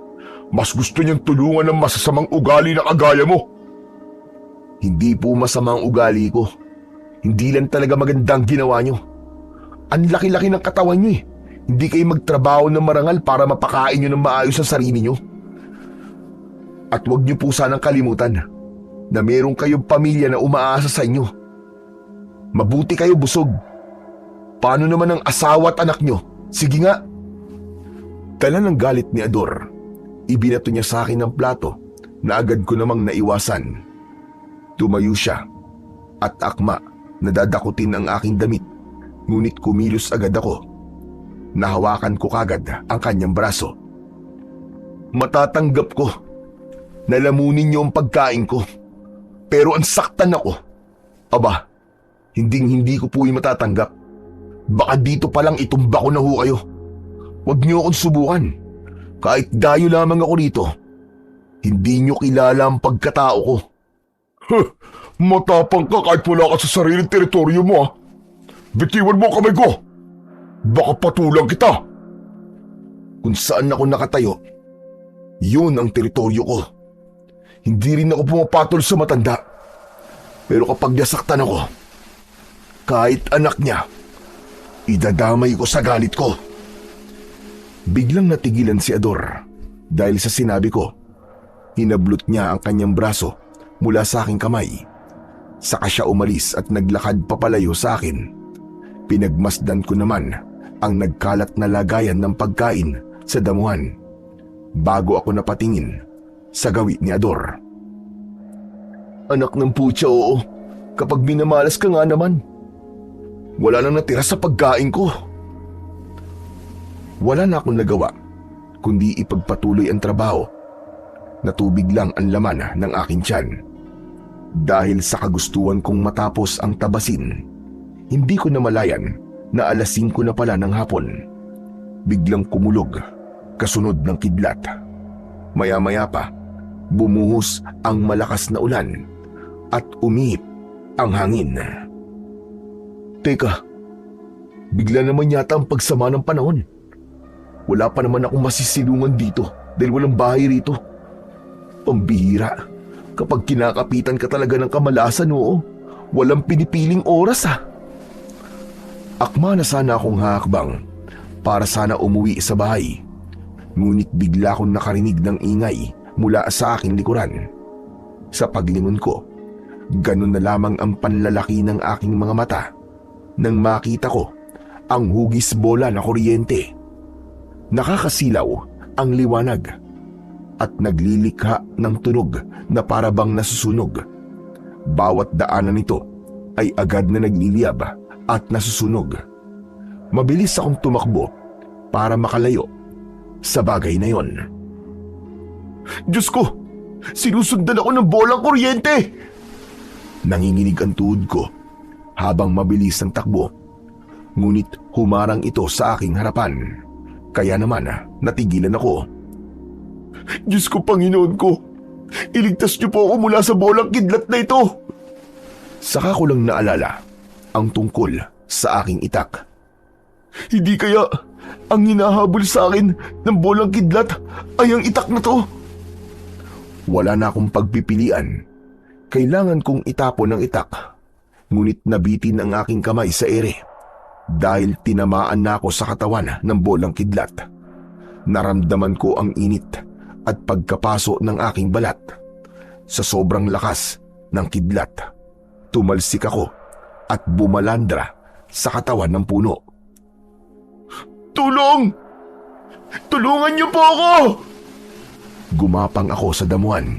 Mas gusto niyang tulungan ng masasamang ugali na kagaya mo. Hindi po masama ang ugali ko. Hindi lang talaga magandang ginawa niyo. Ang laki-laki ng katawan niyo Hindi kayo magtrabaho ng marangal para mapakain niyo ng maayos ang sarili niyo. At huwag niyo po sanang kalimutan na meron kayong pamilya na umaasa sa inyo. Mabuti kayo busog. Paano naman ang asawa at anak niyo? Sige nga. Dala ng galit ni Ador, ibinato niya sa akin ang plato na agad ko namang naiwasan. Tumayo siya at akma na dadakutin ang aking damit, ngunit kumilos agad ako. Nahawakan ko kagad ang kanyang braso. Matatanggap ko. Nalamunin niyo ang pagkain ko. Pero ang saktan ako. Aba, hindi ko po yung matatanggap. Baka dito palang itumba ko na ho kayo. Huwag niyo akong subukan. Kahit dayo lamang ako rito. Hindi niyo kilala ang pagkatao ko. Matapang ka kahit wala ka sa sariling teritoryo mo Bitiwan mo kamay ko. Baka patulang kita. Kung saan ako nakatayo, yun ang teritoryo ko. Hindi rin ako pumapatol sa matanda. Pero kapag nasaktan ako, kahit anak niya, idadamay ko sa galit ko. Biglang natigilan si Ador dahil sa sinabi ko. Hinablot niya ang kanyang braso mula sa aking kamay. Saka siya umalis at naglakad papalayo sa akin. Pinagmasdan ko naman ang nagkalat na lagayan ng pagkain sa damuhan bago ako napatingin sa gawi ni Ador. Anak ng putya, oo. Kapag minamalas ka nga naman. Wala nang natira sa pagkain ko. Wala na akong nagawa kundi ipagpatuloy ang trabaho. Natubig lang ang laman ng aking tiyan. Dahil sa kagustuhan kong matapos ang tabasin, hindi ko namalayan na 5:00 na pala ng hapon. Biglang kumulog, kasunod ng kidlat. Maya-maya pa, bumuhos ang malakas na ulan at umihip ang hangin. Teka, bigla naman yata ang pagsama ng panahon. Wala pa naman akong masisilungan dito dahil walang bahay rito. Pambihira, Kapag kinakapitan ka talaga ng kamalasan, oo. Walang pinipiling oras Akma na sana akong hakbang para sana umuwi sa bahay. Ngunit bigla akong nakarinig ng ingay mula sa aking likuran. Sa paglingon ko, ganun na lamang ang panlalaki ng aking mga mata nang makita ko ang hugis bola na kuryente. Nakakasilaw ang liwanag at naglilikha ng tunog na parabang nasusunog. Bawat daanan nito ay agad na nagliliyab at nasusunog. Mabilis akong tumakbo para makalayo sa bagay na yon. Diyos ko! Sinusundan ako ng bolang kuryente! Nanginginig ang tuhod ko habang mabilis ang takbo. Ngunit humarang ito sa aking harapan. Kaya naman natigilan ako. Diyos ko, Panginoon ko! Iligtas niyo po ako mula sa bolang kidlat na ito! Saka ko lang naalala ang tungkol sa aking itak. Hindi kaya ang hinahabol sa akin ng bolang kidlat ay ang itak na to? Wala na akong pagpipilian. Kailangan kong itapon ang itak. Ngunit nabitin ang aking kamay sa ere dahil tinamaan na ako sa katawan ng bolang kidlat. Naramdaman ko ang init at pagkapaso ng aking balat. Sa sobrang lakas ng kidlat, tumalsik ako at bumalandra sa katawan ng puno. Tulong! Tulungan niyo po ako! Gumapang ako sa damuhan,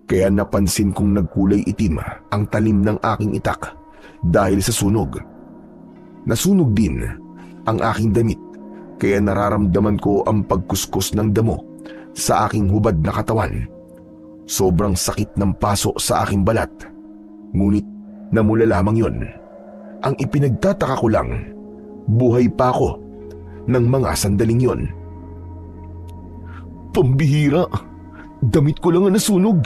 kaya napansin kong nagkulay itim ang talim ng aking itak dahil sa sunog. Nasunog din ang aking damit, kaya nararamdaman ko ang pagkuskus ng damo sa aking hubad na katawan. Sobrang sakit ng paso sa aking balat, ngunit namula lamang yon. Ang ipinagtataka ko lang, buhay pa ako ng mga sandaling yon. Pambihira, damit ko lang ang nasunog.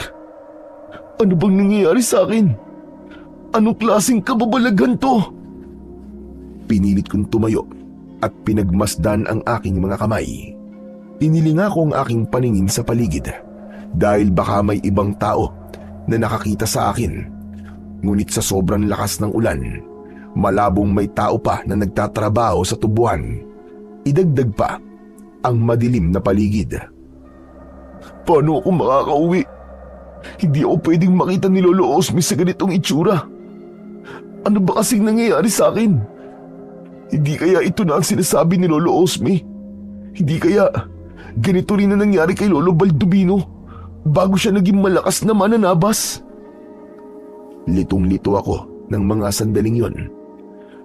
Ano bang nangyayari sa akin? Anong klaseng kababalaghan to? Pinilit kong tumayo at pinagmasdan ang aking mga kamay. Inilinga ko ang aking paningin sa paligid dahil baka may ibang tao na nakakita sa akin. Ngunit sa sobrang lakas ng ulan, malabong may tao pa na nagtatrabaho sa tubuan. Idagdag pa ang madilim na paligid. Paano ako makakauwi? Hindi ako pwedeng makita ni Lolo Osmi sa ganitong itsura. Ano ba kasing nangyayari sa akin? Hindi kaya ito na ang sinasabi ni Lolo Osmi? Hindi kaya ganito rin na nangyari kay Lolo Baldubino bago siya naging malakas na mananabas? Litong-lito ako ng mga sandaling yon.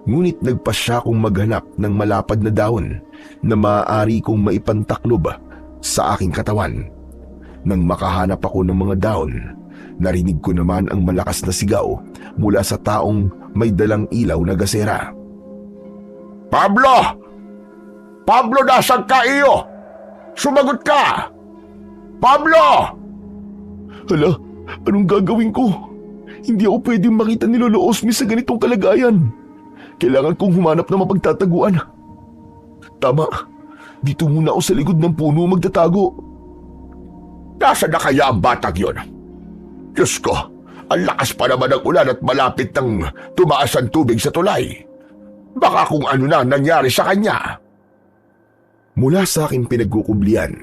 Ngunit nagpasya kong maghanap ng malapad na dahon na maaari kong maipantaklob sa aking katawan. Nang makahanap ako ng mga dahon, narinig ko naman ang malakas na sigaw mula sa taong may dalang ilaw na gasera. Pablo! Pablo, nasaan ka iyo? Sumagot ka! Pablo! Hala, anong gagawin ko? Hindi ako pwedeng makita ni Lolo Osmi sa ganitong kalagayan. Kailangan kong humanap na mapagtataguan. Tama, dito muna ako sa likod ng puno magtatago. Nasaan na kaya ang batang yun? Diyos ko, ang lakas pa naman ng ulan at malapit nang tumaas ang tubig sa tulay. Baka kung ano na nangyari sa kanya. Mula sa aking pinagkukublian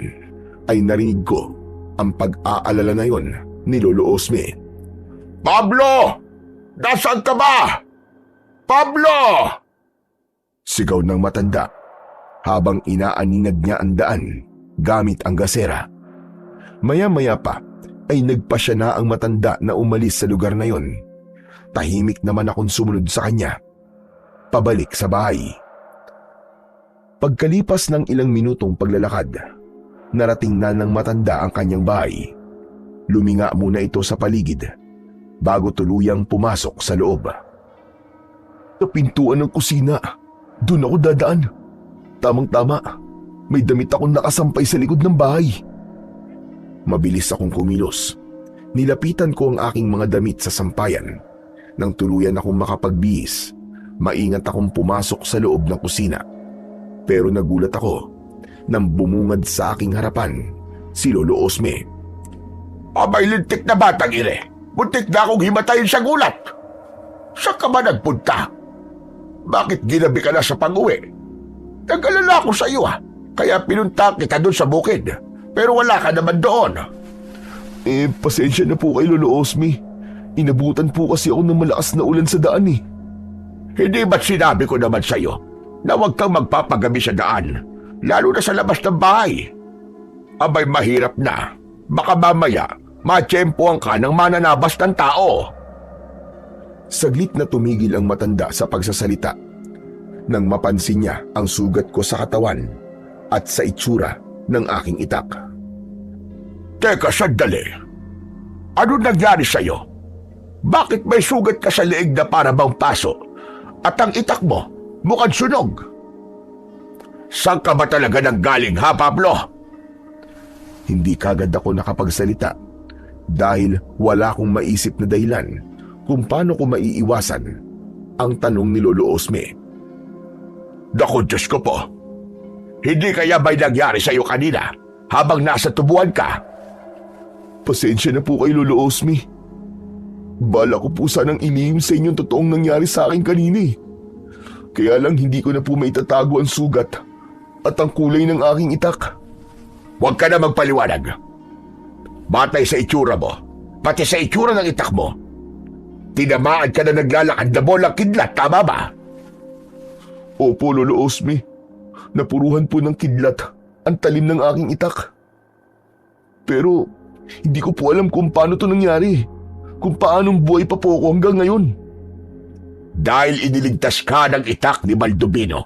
ay narinig ko ang pag-aalala na yon ni Lolo Osmi. Pablo! Nasaan ka ba? Pablo! Sigaw ng matanda habang inaaninag niya ang daan gamit ang gasera. Maya-maya pa ay nagpasya na ang matanda na umalis sa lugar na yon. Tahimik naman akong sumunod sa kanya, pabalik sa bahay. Pagkalipas ng ilang minutong paglalakad, narating na ng matanda ang kanyang bahay. Luminga muna ito sa paligid bago tuluyang pumasok sa loob. Sa pintuan ng kusina, doon ako dadaan. Tamang-tama, may damit akong nakasampay sa likod ng bahay. Mabilis akong kumilos. Nilapitan ko ang aking mga damit sa sampayan. Nang tuluyan akong makapagbihis, maingat akong pumasok sa loob ng kusina. Pero nagulat ako nang bumungad sa aking harapan si Lolo Osmi. Abay lintik na batang ire. Muntik na akong himatayin sa gulat. Saan ka ba nagpunta? Bakit ginabi ka na sa pag-uwi? Nag-alala ako sa iyo kaya pinunta kita doon sa bukid. Pero wala ka naman doon. Pasensya na po kay Lolo Osmi. Inabutan po kasi ako ng malakas na ulan sa daan eh. Hindi ba't sinabi ko naman sa iyo na huwag kang magpapagabi sa daan, lalo na sa labas ng bahay? Abay mahirap na. Baka mamaya, matsyempohan ka ng mananabas ng tao. Saglit na tumigil ang matanda sa pagsasalita nang mapansin niya ang sugat ko sa katawan at sa itsura ng aking itak. Teka, sandali. Ano nangyari sa'yo? Bakit may sugat ka sa leeg na para bang paso? At ang itak mo, mukhang sunog. Saan ka ba talaga nanggaling, ha, Pablo? Hindi kagad ako nakapagsalita dahil wala akong maisip na dahilan kung paano ko maiiwasan ang tanong ni Lolo Osme. Naku, Diyos ko po. Hindi kaya ba'y nangyari sa'yo kanina habang nasa tubuan ka? Pasensya na po kay Lolo Osme. Bala ko po sanang ilihim sa inyo ang totoong nangyari sa akin kanina eh. Kaya lang hindi ko na po maitatago ang sugat at ang kulay ng aking itak. Huwag ka na magpaliwanag. Batay sa itsura mo, pati sa itsura ng itak mo, tinamaan ka na naglalakad na bolang kidlat, tama ba? Opo, Lolo Osme. Napuruhan po ng kidlat ang talim ng aking itak. Pero hindi ko po alam kung paano to nangyari. Kung paanong buhay pa po ako hanggang ngayon. Dahil iniligtas ka ng itak ni Baldubino.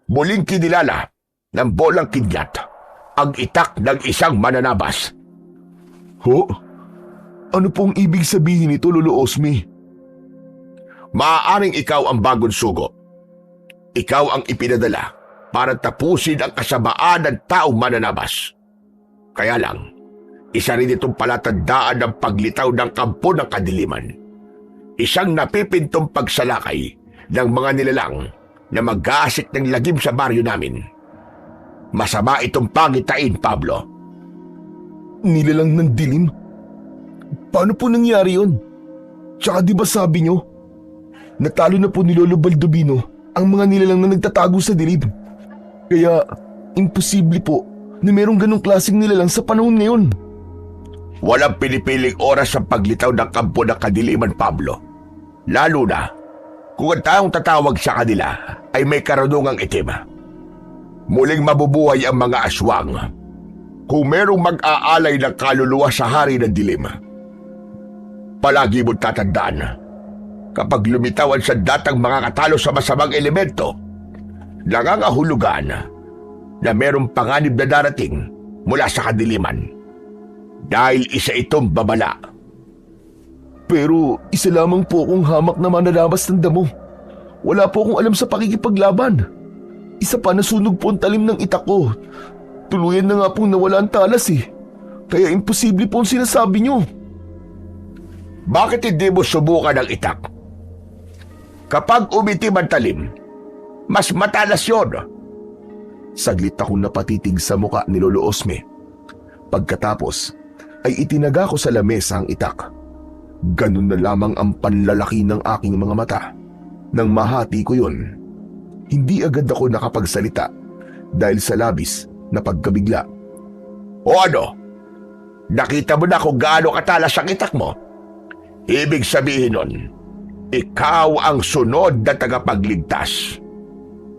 Muling kinilala ng bolang kidlat ang itak ng isang mananabas. Ho? Ano pong ibig sabihin nito, Lolo Osme? Maaaring ikaw ang bagong sugo. Ikaw ang ipinadala para tapusin ang kasamaan ng taong mananabas. Kaya lang, isa rin itong palatandaan ng paglitaw ng kampo ng kadiliman. Isang napipintong pagsalakay ng mga nilalang na mag-aasik ng lagim sa baryo namin. Masama itong pangitain, Pablo. Nilalang ng dilim? Paano po nangyari yun? Tsaka di ba sabi nyo, natalo na po ni Lolo Baldubino ang mga nilalang na nagtatago sa dilim. Kaya, imposible po na merong ganong klaseng nilalang sa panahon ngayon. Walang pinipiling oras sa paglitaw ng kampo ng kadiliman, Pablo. Lalo na kung ang taong tatawag sa kanila ay may karunungang itim. Muling mabubuhay ang mga aswang kung merong mag-aalay ng kaluluwa sa hari ng dilim. Palagi mo't tatandaan, kapag lumitaw ang sandatang mga katalo sa masamang elemento, nangangahulugan na merong panganib na darating mula sa kadiliman. Dahil isa itong babala. Pero isa lamang po akong hamak na mananabas ng damo. Wala po akong alam sa pakikipaglaban. Isa pa nasunog po ang talim ng itak ko. Tuluyan na nga pong nawala ang talas eh. Kaya imposible po ang sinasabi nyo. Bakit hindi mo subukan ang itak? Kapag umitim ang talim, mas matalas yun. Saglit akong napatitig sa muka ni Lolo Osme. Pagkatapos, ay itinaga ko sa lamesa ang itak. Ganun na lamang ang panlalaki ng aking mga mata. Nang mahati ko yun, hindi agad ako nakapagsalita dahil sa labis na pagkabigla. O ano? Nakita mo na kung gaano katalas ang itak mo? Ibig sabihin nun, ikaw ang sunod na tagapagligtas.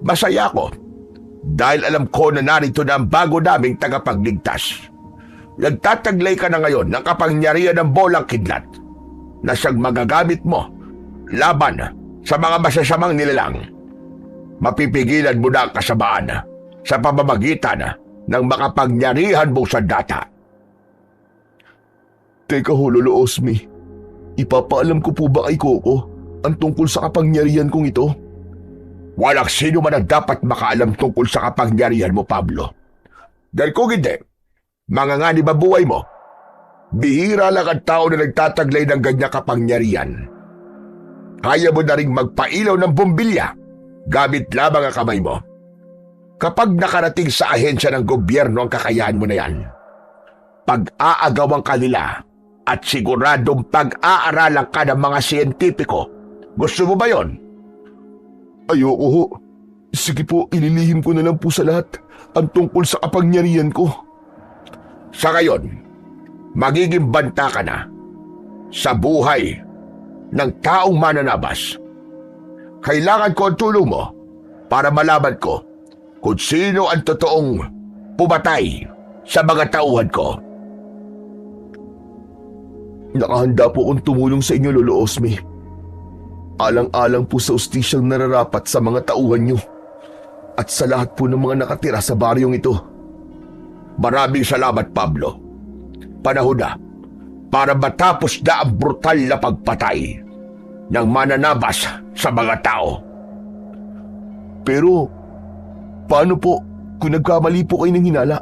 Masaya ako dahil alam ko na narito na ang bago naming tagapagligtas. Nagtataglay ka na ngayon ng kapangyarihan ng bolang kidlat na siyang magagamit mo laban sa mga masasamang nilalang. Mapipigilan mo na ang kasamaan sa pamamagitan ng makapangyarihan mong sandata. Teka ho, Lolo Osme. Ipapaalam ko po ba kay Coco ang tungkol sa kapangyarihan kong ito? Walang sino man ang dapat makaalam tungkol sa kapangyarihan mo, Pablo. Dahil kung hindi, manganganib ang buhay mo. Bihira lang ang tao na nagtataglay ng ganyang kapangyarihan. Kaya mo na ring magpailaw ng bombilya gamit lamang ang kamay mo. Kapag nakarating sa ahensya ng gobyerno ang kakayahan mo na yan, pag-aagawang kanila at siguradong pag-aaralan ka ng mga siyentipiko. Gusto mo ba yon? Ayoko ho. Sige po, ililihim ko na lang po sa lahat ang tungkol sa kapangyarihan ko. Sa ngayon, magiging banta ka na sa buhay ng taong mananabas. Kailangan ko ang tulong mo para malaman ko kung sino ang totoong pumatay sa mga tauhan ko. Nakahanda po akong tumulong sa inyo, Lolo Osme. Alang-alang po sa ustisyang nararapat sa mga tauhan nyo at sa lahat po ng mga nakatira sa baryong ito. Maraming salamat, Pablo. Panahon na para matapos na ang brutal na pagpatay ng mananabas sa mga tao. Pero, paano po kung nagkamali po kayo ng hinala?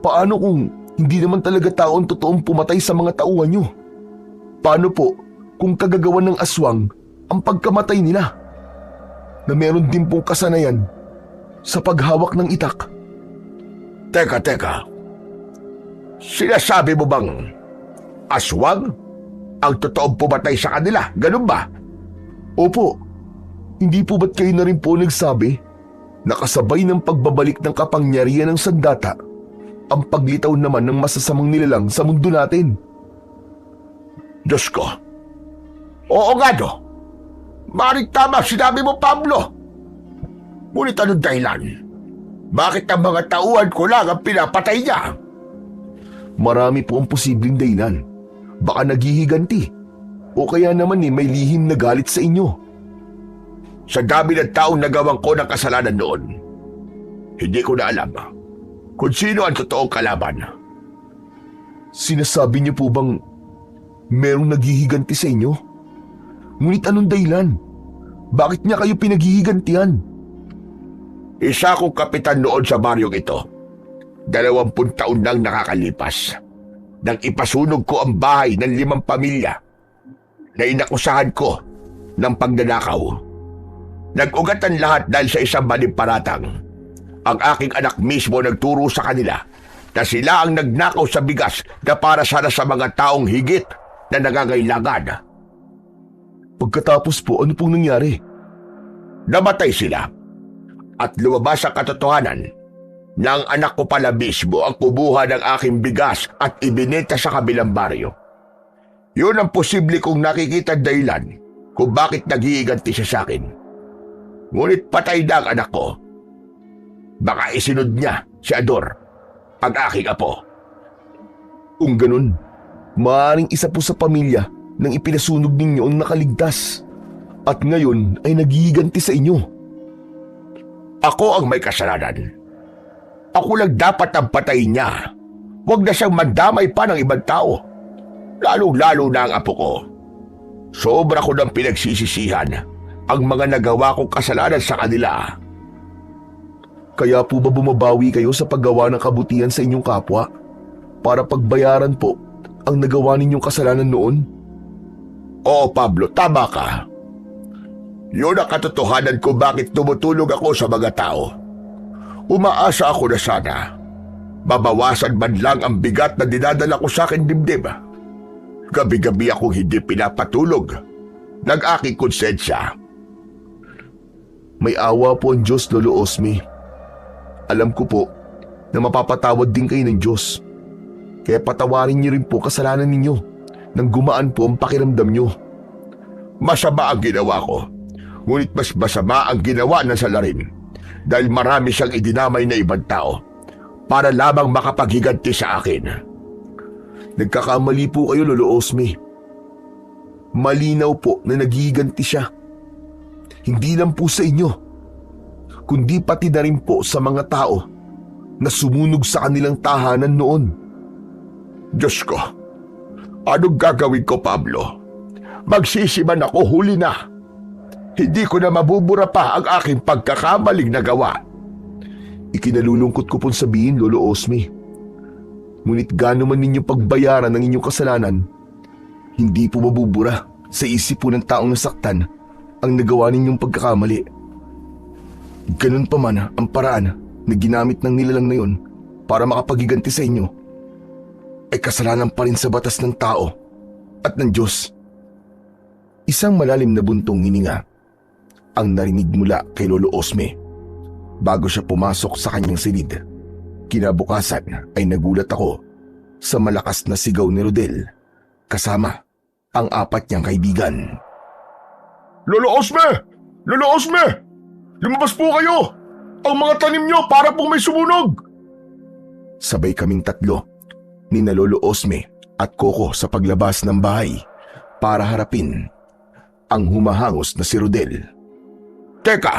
Paano kung hindi naman talaga taon totoong pumatay sa mga tauhan nyo? Paano po kung kagagawan ng aswang ang pagkamatay nila? Na meron din pong kasanayan sa paghawak ng itak. Teka. Sinasabi mo bang aswang ang totoong pumatay sa kanila? Ganun ba? Opo, hindi po ba't kayo na rin po nagsabi na kasabay ng pagbabalik ng kapangyarihan ng sandata ang paglitaw naman ng masasamang nilalang sa mundo natin? Diyos ko. Oo nga no. Maring tama sinabi mo, Pablo. Ngunit anong dahilan? Bakit ang mga tauhan ko lang ang pinapatay niya? Marami po ang posibleng dahilan. Baka naghihiganti. O kaya naman may lihim na galit sa inyo. Sa dami ng taong nagawang ko ng kasalanan noon, hindi ko na alam kung sino ang totoong kalaban. Sinasabi niyo po bang merong naghihiganti sa inyo? Ngunit anong dahilan? Bakit niya kayo pinaghihigantihan? Isa akong kapitan noon sa baryong ito. 20 taon nang nakakalipas nang ipasunog ko ang bahay ng 5 pamilya na inakusahan ko ng pagnanakaw. Nag-ugat ang lahat dahil sa isang maniparatang. Ang aking anak mismo nagturo sa kanila na sila ang nagnakaw sa bigas na para sana sa mga taong higit na nangangailangan. Pagkatapos po, ano pong nangyari? Namatay sila at lumabas ang katotohanan na ang anak ko pala mismo ang kumuha ng aking bigas at ibinenta sa kabilang baryo. Yun ang posible kong nakikita dahilan kung bakit naghihiganti siya sa akin. Ngunit patay na ang anak ko. Baka isinod niya si Ador, ang aking apo. Kung ganun, maaaring isa po sa pamilya nang ipinasunog ninyo ang nakaligtas at ngayon ay naghihiganti sa inyo. Ako ang may kasalanan. Ako lang dapat ang patayin niya. Huwag na siyang mandamay pa ng ibang tao. Lalo-lalo na ang apo ko. Sobra ko nang pinagsisisihan ang mga nagawa kong kasalanan sa kanila. Kaya po ba bumabawi kayo sa paggawa ng kabutihan sa inyong kapwa para pagbayaran po ang nagawa ninyong kasalanan noon? Oo, Pablo, tama ka. Yun ang katotohanan ko bakit tumutulong ako sa mga tao. Umaasa ako na sana babawasan man lang ang bigat na dinadala ko sa akin dibdib. Gabi-gabi akong hindi pinapatulog ng aking konsensya. May awa po ang Diyos, Lolo Osme. Alam ko po na mapapatawad din kayo ng Diyos. Kaya patawarin niyo rin po kasalanan ninyo nang gumaan po ang pakiramdam niyo. Masama ang ginawa ko, ngunit mas masama ang ginawa ng salarin dahil marami siyang idinamay na ibang tao para lamang makapaghiganti sa akin. Nagkakamali po kayo, Lolo Osme. Malinaw po na naghihiganti siya. Hindi lang po sa inyo, kundi pati na rin po sa mga tao na sumunog sa kanilang tahanan noon. Diyos ko, anong gagawin ko, Pablo? Magsisiman ako, huli na. Hindi ko na mabubura pa ang aking pagkakamaling nagawa. Ikinalulungkot ko pong sabihin, Lolo Osme. Ngunit gaano man ninyo pagbayaran ng inyong kasalanan, hindi po mabubura sa isip po ng taong nasaktan ang nagawa ninyong pagkakamali. Ganun pa man ang paraan na ginamit ng nilalang na yon para makapaghiganti sa inyo. ay kasalanan pa rin sa batas ng tao at ng Diyos. Isang malalim na buntong hininga ang narinig mula kay Lolo Osme bago siya pumasok sa kanyang silid. Kinabukasan ay nagulat ako sa malakas na sigaw ni Rodel kasama ang 4 niyang kaibigan. Lolo Osme! Lolo Osme! Lumabas po kayo! Ang mga tanim nyo para pong may sumunog! Sabay kaming 3 ni na Lolo Osme at Coco sa paglabas ng bahay para harapin ang humahangos na si Rodel. Teka,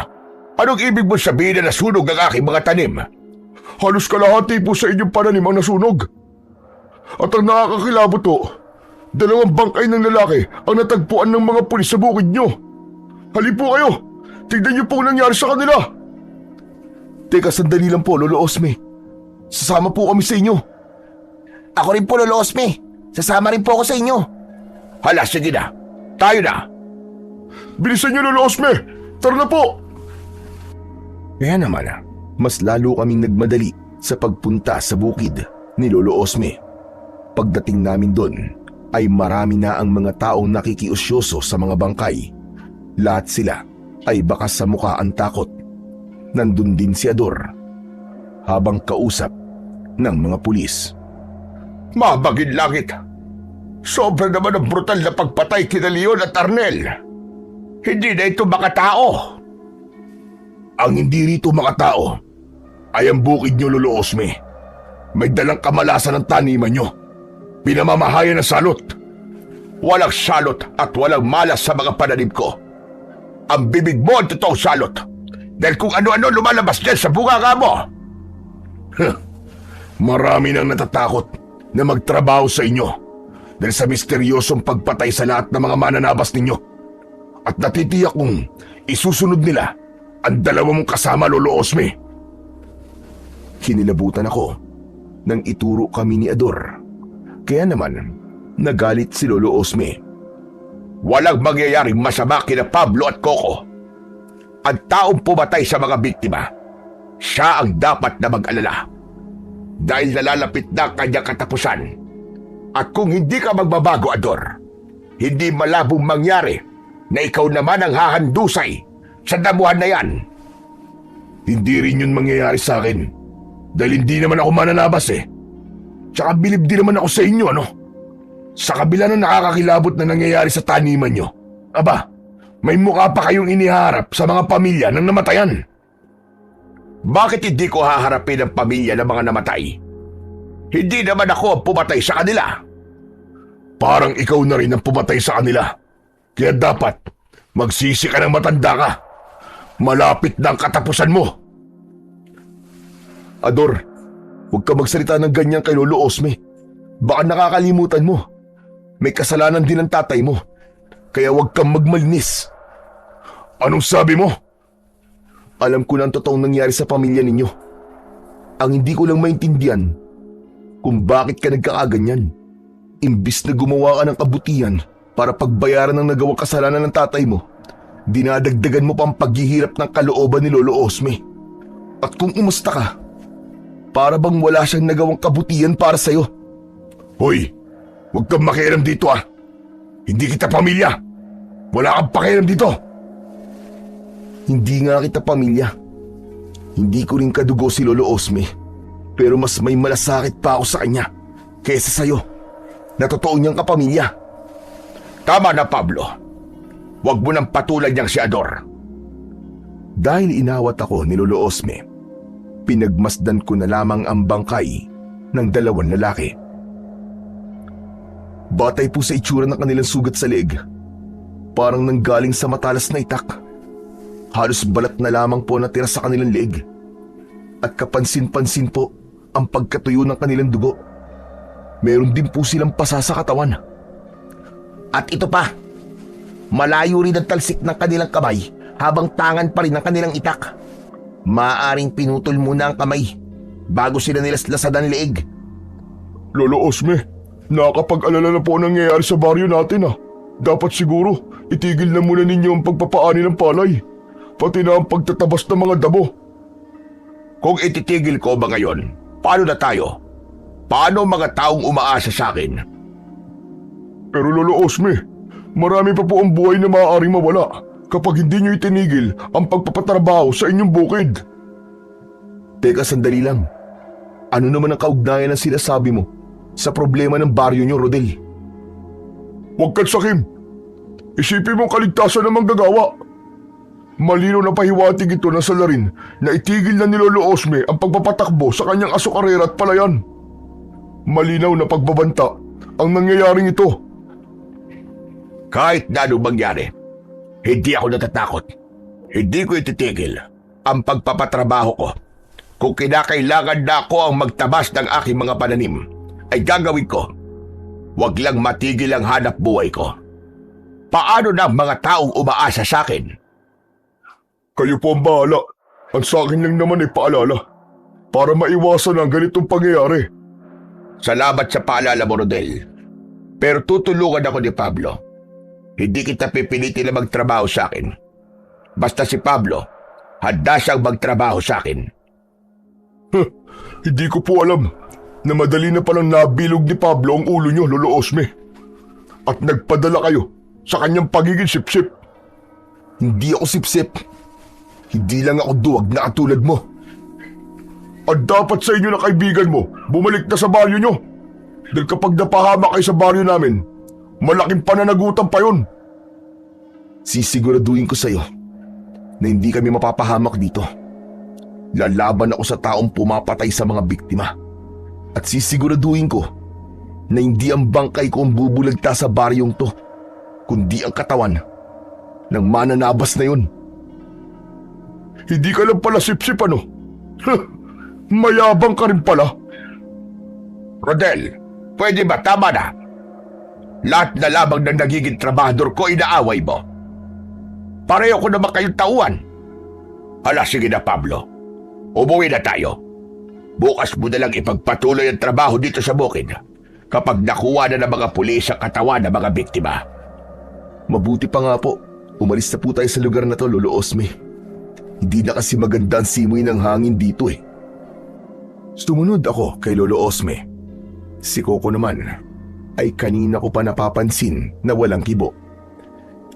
anong ibig mo sabihin na nasunog ang aking mga tanim? Halos kalahati po sa inyong pananim ang nasunog. At ang nakakakilabot to, 2 bangkay ng lalaki ang natagpuan ng mga pulis sa bukid nyo. Halip po kayo, tignan niyo po ang nangyari sa kanila. Teka, sandali lang po, Lolo Osme. Sasama po kami sa inyo. Ako rin po, Lolo Osme. Sasama rin po ako sa inyo. Hala, sige na. Tayo na. Bilisan niyo, Lolo Osme. Tara na po. Kaya naman, mas lalo kaming nagmadali sa pagpunta sa bukid ni Lolo Osme. Pagdating namin doon, ay marami na ang mga taong nakikiusyoso sa mga bangkay. Lahat sila ay bakas sa mukha ang takot. Nandun din si Ador, habang kausap ng mga pulis. Mabagin langit. Sobra naman ang brutal na pagpatay kina Leon at Arnel. Hindi na ito makatao. Ang hindi rito makatao ay ang bukid nyo, Lolo Osme. May dalang kamalasan ng taniman nyo. Pinamamahayan ng salot. Walang salot at walang malas sa mga pananim ko. Ang bibig mo ang totoong salot. Dahil kung ano-ano lumalabas dyan sa bunganga mo. Marami nang natatakot na magtrabaho sa inyo dahil sa misteryosong pagpatay sa lahat ng mga mananabas ninyo. At natitiyak kong isusunod nila ang 2 mong kasama, Lolo Osme. Kinilabutan ako nang ituro kami ni Ador. Kaya naman, nagalit si Lolo Osme. Walang mangyayaring masama kina Pablo at Coco. Ang taong pumatay sa mga biktima, siya ang dapat na mag-alala. Dahil nalalapit na ang kanyang katapusan. At kung hindi ka magbabago, Ador, hindi malabong mangyari na ikaw naman ang hahandusay sa damuhan na yan. Hindi rin yun mangyayari sa akin. Dahil hindi naman ako mananabas eh. Tsaka bilib din naman ako sa inyo, ano? Sa kabila ng nakakakilabot na nangyayari sa taniman nyo. Aba, may mukha pa kayong iniharap sa mga pamilya ng namatayan. Bakit hindi ko haharapin ang pamilya ng mga namatay? Hindi naman ako ang pumatay sa kanila. Parang ikaw na rin ang pumatay sa kanila. Kaya dapat magsisi ka ng matanda ka. Malapit na ang katapusan mo. Ador, huwag ka magsalita ng ganyan kay Lolo Osme. Baka nakakalimutan mo. May kasalanan din ang tatay mo. Kaya huwag kang magmalinis. Anong sabi mo? Alam ko na ang totoong nangyari sa pamilya ninyo. Ang hindi ko lang maintindihan kung bakit ka nagkakaganyan. Imbis na gumawa ka ng kabutihan para pagbayaran ng nagawang kasalanan ng tatay mo, dinadagdagan mo pang paghihirap ng kalooban ni Lolo Osme. At kung umusta ka, para bang wala siyang nagawang kabutihan para sa'yo. Hoy, huwag kang makialam dito ah. Hindi kita pamilya. Wala kang pakialam dito. Hindi nga kita pamilya. Hindi ko rin kadugo si Lolo Osme. Pero mas may malasakit pa ako sa kanya kaysa sa'yo na totoo niyang kapamilya. Tama na, Pablo. Huwag mo nang patulan niyang si Ador. Dahil inawat ako ni Lolo Osme, pinagmasdan ko na lamang ang bangkay ng 2 lalaki. Batay po sa itsura ng kanilang sugat sa leeg. Parang nanggaling sa matalas na itak. Halos balat na lamang po natira sa kanilang leeg. At kapansin-pansin po ang pagkatuyo ng kanilang dugo. Meron din po silang pasa sa katawan. At ito pa, malayo rin ang talsik ng kanilang kamay habang tangan pa rin ang kanilang itak. Maaring pinutol muna ang kamay bago sila nilaslasan ang leeg. Lolo Osme, nakakapag-alala na po ang nangyayari sa baryo natin ah. Dapat siguro itigil na muna ninyo ang pagpapaani ng palay. Pati na ang pagtatabas ng mga damo. Kung ititigil ko ba ngayon, paano na tayo? Paano mga taong umaasa sa akin? Pero Lolo Osme, marami pa po ang buhay na maaaring mawala kapag hindi nyo itinigil ang pagpapatrabaho sa inyong bukid. Teka, sandali lang. Ano naman ang kaugnayan ng sinasabi mo sa problema ng baryo nyo, Rodel? Huwag kang sakim. Isipin mong kaligtasan ng manggagawa. Malinaw na pahiwatig ito ng salarin na itigil na ni Lolo Osme ang pagpapatakbo sa kanyang asokarera at palayan. Malinaw na pagbabanta ang nangyayaring ito. Kahit na anong mangyari, hindi ako natatakot. Hindi ko ititigil ang pagpapatrabaho ko. Kung kinakailangan na ako ang magtabas ng aking mga pananim, ay gagawin ko. Huwag lang matigil ang hanap buhay ko. Paano na ang mga taong umaasa sa akin? Kayo po ang bahala. Ang sa akin lang naman ay paalala para maiwasan ang ganitong pangyayari. Salamat sa paalala mo, Rodel. Pero tutulungan ako ni Pablo. Hindi kita pipilitin na magtrabaho sa akin. Basta si Pablo, handa siyang magtrabaho sa akin. Hindi ko po alam na madali na palang nabilog ni Pablo ang ulo nyo, Lolo Osme. At nagpadala kayo sa kanyang pagiging sipsip. Hindi ako sipsip. Hindi lang ako duwag na katulad mo. At dapat sa inyo na kaibigan mo, bumalik na sa baryo nyo. Dahil kapag napahamak kayo sa baryo namin, malaking pananagutan pa yun. Sisiguraduhin ko sa'yo na hindi kami mapapahamak dito. Lalaban ako sa taong pumapatay sa mga biktima. At sisiguraduhin ko na hindi ang bangkay ko ang bubulagta sa baryong to, kundi ang katawan ng mananabas na yun. Hindi ka lang pala sipsip ano? Mayabang ka rin pala. Rodel, pwede ba? Tama na. Lahat na lamang ng nagiging trabahador ko inaaway mo. Pareho ko naman kayong tauhan. Hala, sige na Pablo. Umuwi na tayo. Bukas mo na lang ipagpatuloy ang trabaho dito sa bukid kapag nakuha na ng mga pulis ang katawan ng mga biktima. Mabuti pa nga po. Umalis na po tayo sa lugar na to, Lolo Osme. Hindi na kasi maganda ang simoy ng hangin dito eh. Sumunod ako kay Lolo Osme. Si Coco naman ay kanina ko pa napapansin na walang kibo.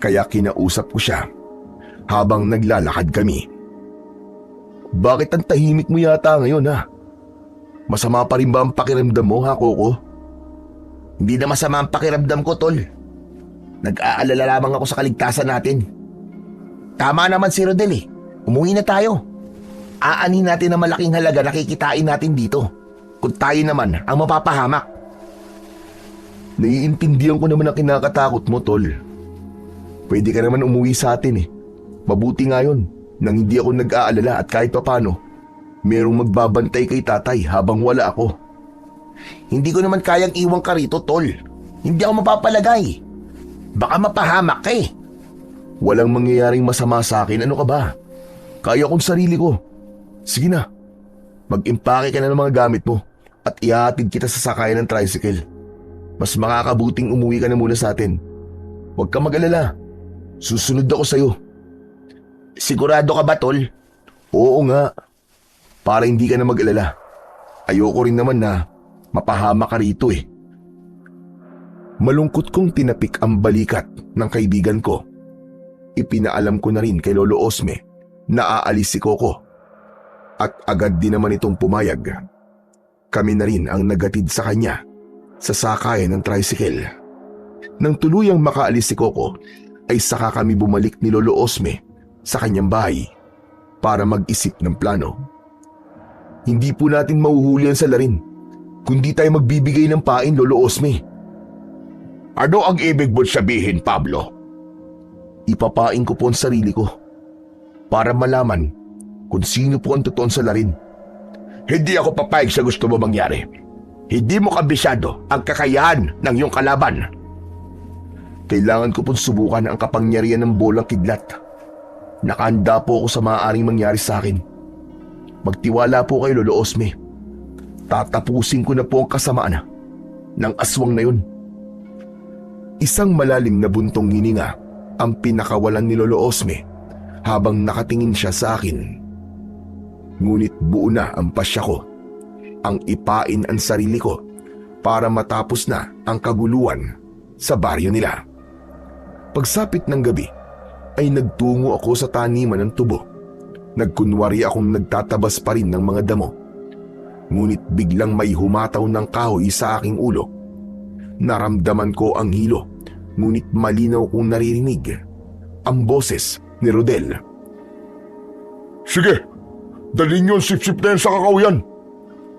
Kaya kinausap ko siya habang naglalakad kami. Bakit ang tahimik mo yata ngayon ha? Masama pa rin ba ang pakiramdam mo ha, Coco? Hindi na masama ang pakiramdam ko, Tol. Nag-aalala lamang ako sa kaligtasan natin. Tama naman si Rodel eh. Umuwi na tayo. Aanin natin ang malaking halaga na kikitain natin dito. Kung tayo naman ang mapapahamak. Naiintindihan ko naman ang kinakatakot mo, Tol. Pwede ka naman umuwi sa atin eh. Mabuti nga yun nang hindi ako nag-aalala at kahit papano, merong magbabantay kay tatay habang wala ako. Hindi ko naman kayang iwan ka rito, Tol. Hindi ako mapapalagay. Baka mapahamak ka eh. Walang mangyayaring masama sa akin. Ano ka ba? Kaya kong sarili ko. Sige na. Mag-impake ka na ng mga gamit mo at ihatid kita sa sakayan ng tricycle. Mas makakabuting umuwi ka na muna sa atin. Huwag ka mag-alala. Susunod ako sa'yo. Sigurado ka ba, Tol? Oo nga. Para hindi ka na mag-alala. Ayoko rin naman na mapahama ka rito eh. Malungkot kong tinapik ang balikat ng kaibigan ko. Ipinaalam ko na rin kay Lolo Osme na aalis si Coco. At agad din naman itong pumayag. Kami na rin ang nagatid sa kanya sa sakayan ng tricycle. Nang tuluyang makaalis si Coco, ay saka kami bumalik ni Lolo Osme sa kanyang bahay para mag-isip ng plano. Hindi po natin mahuhuli ang salarin kundi tayo magbibigay ng pain, Lolo Osme. Ano ang ibig mo sabihin, Pablo? Ipapain ko po ang sarili ko para malaman kung sino po ang totoong salarin. Hindi ako papayag sa gusto mo mangyari. Hindi mo kabisado ang kakayahan ng iyong kalaban. Kailangan ko pong subukan ang kapangyarihan ng bolang kidlat. Nakahanda po ako sa maaaring mangyari sa akin. Magtiwala po kayo, Lolo Osme. Tatapusin ko na po ang kasamaan ng aswang na yun. Isang malalim na buntong hininga ang pinakawalan ni Lolo Osme habang nakatingin siya sa akin. Ngunit buo na ang pasya ko. Ang ipain ang sarili ko para matapos na ang kaguluhan sa baryo nila. Pagsapit ng gabi ay nagtungo ako sa taniman ng tubo. Nagkunwari akong nagtatabas pa rin ng mga damo. Ngunit biglang may humataw ng kahoy sa aking ulo. Naramdaman ko ang hilo, ngunit malinaw kong naririnig ang boses ni Rodel. Sige, dalhin niyo ang sip-sip na yan sa kakahuyan.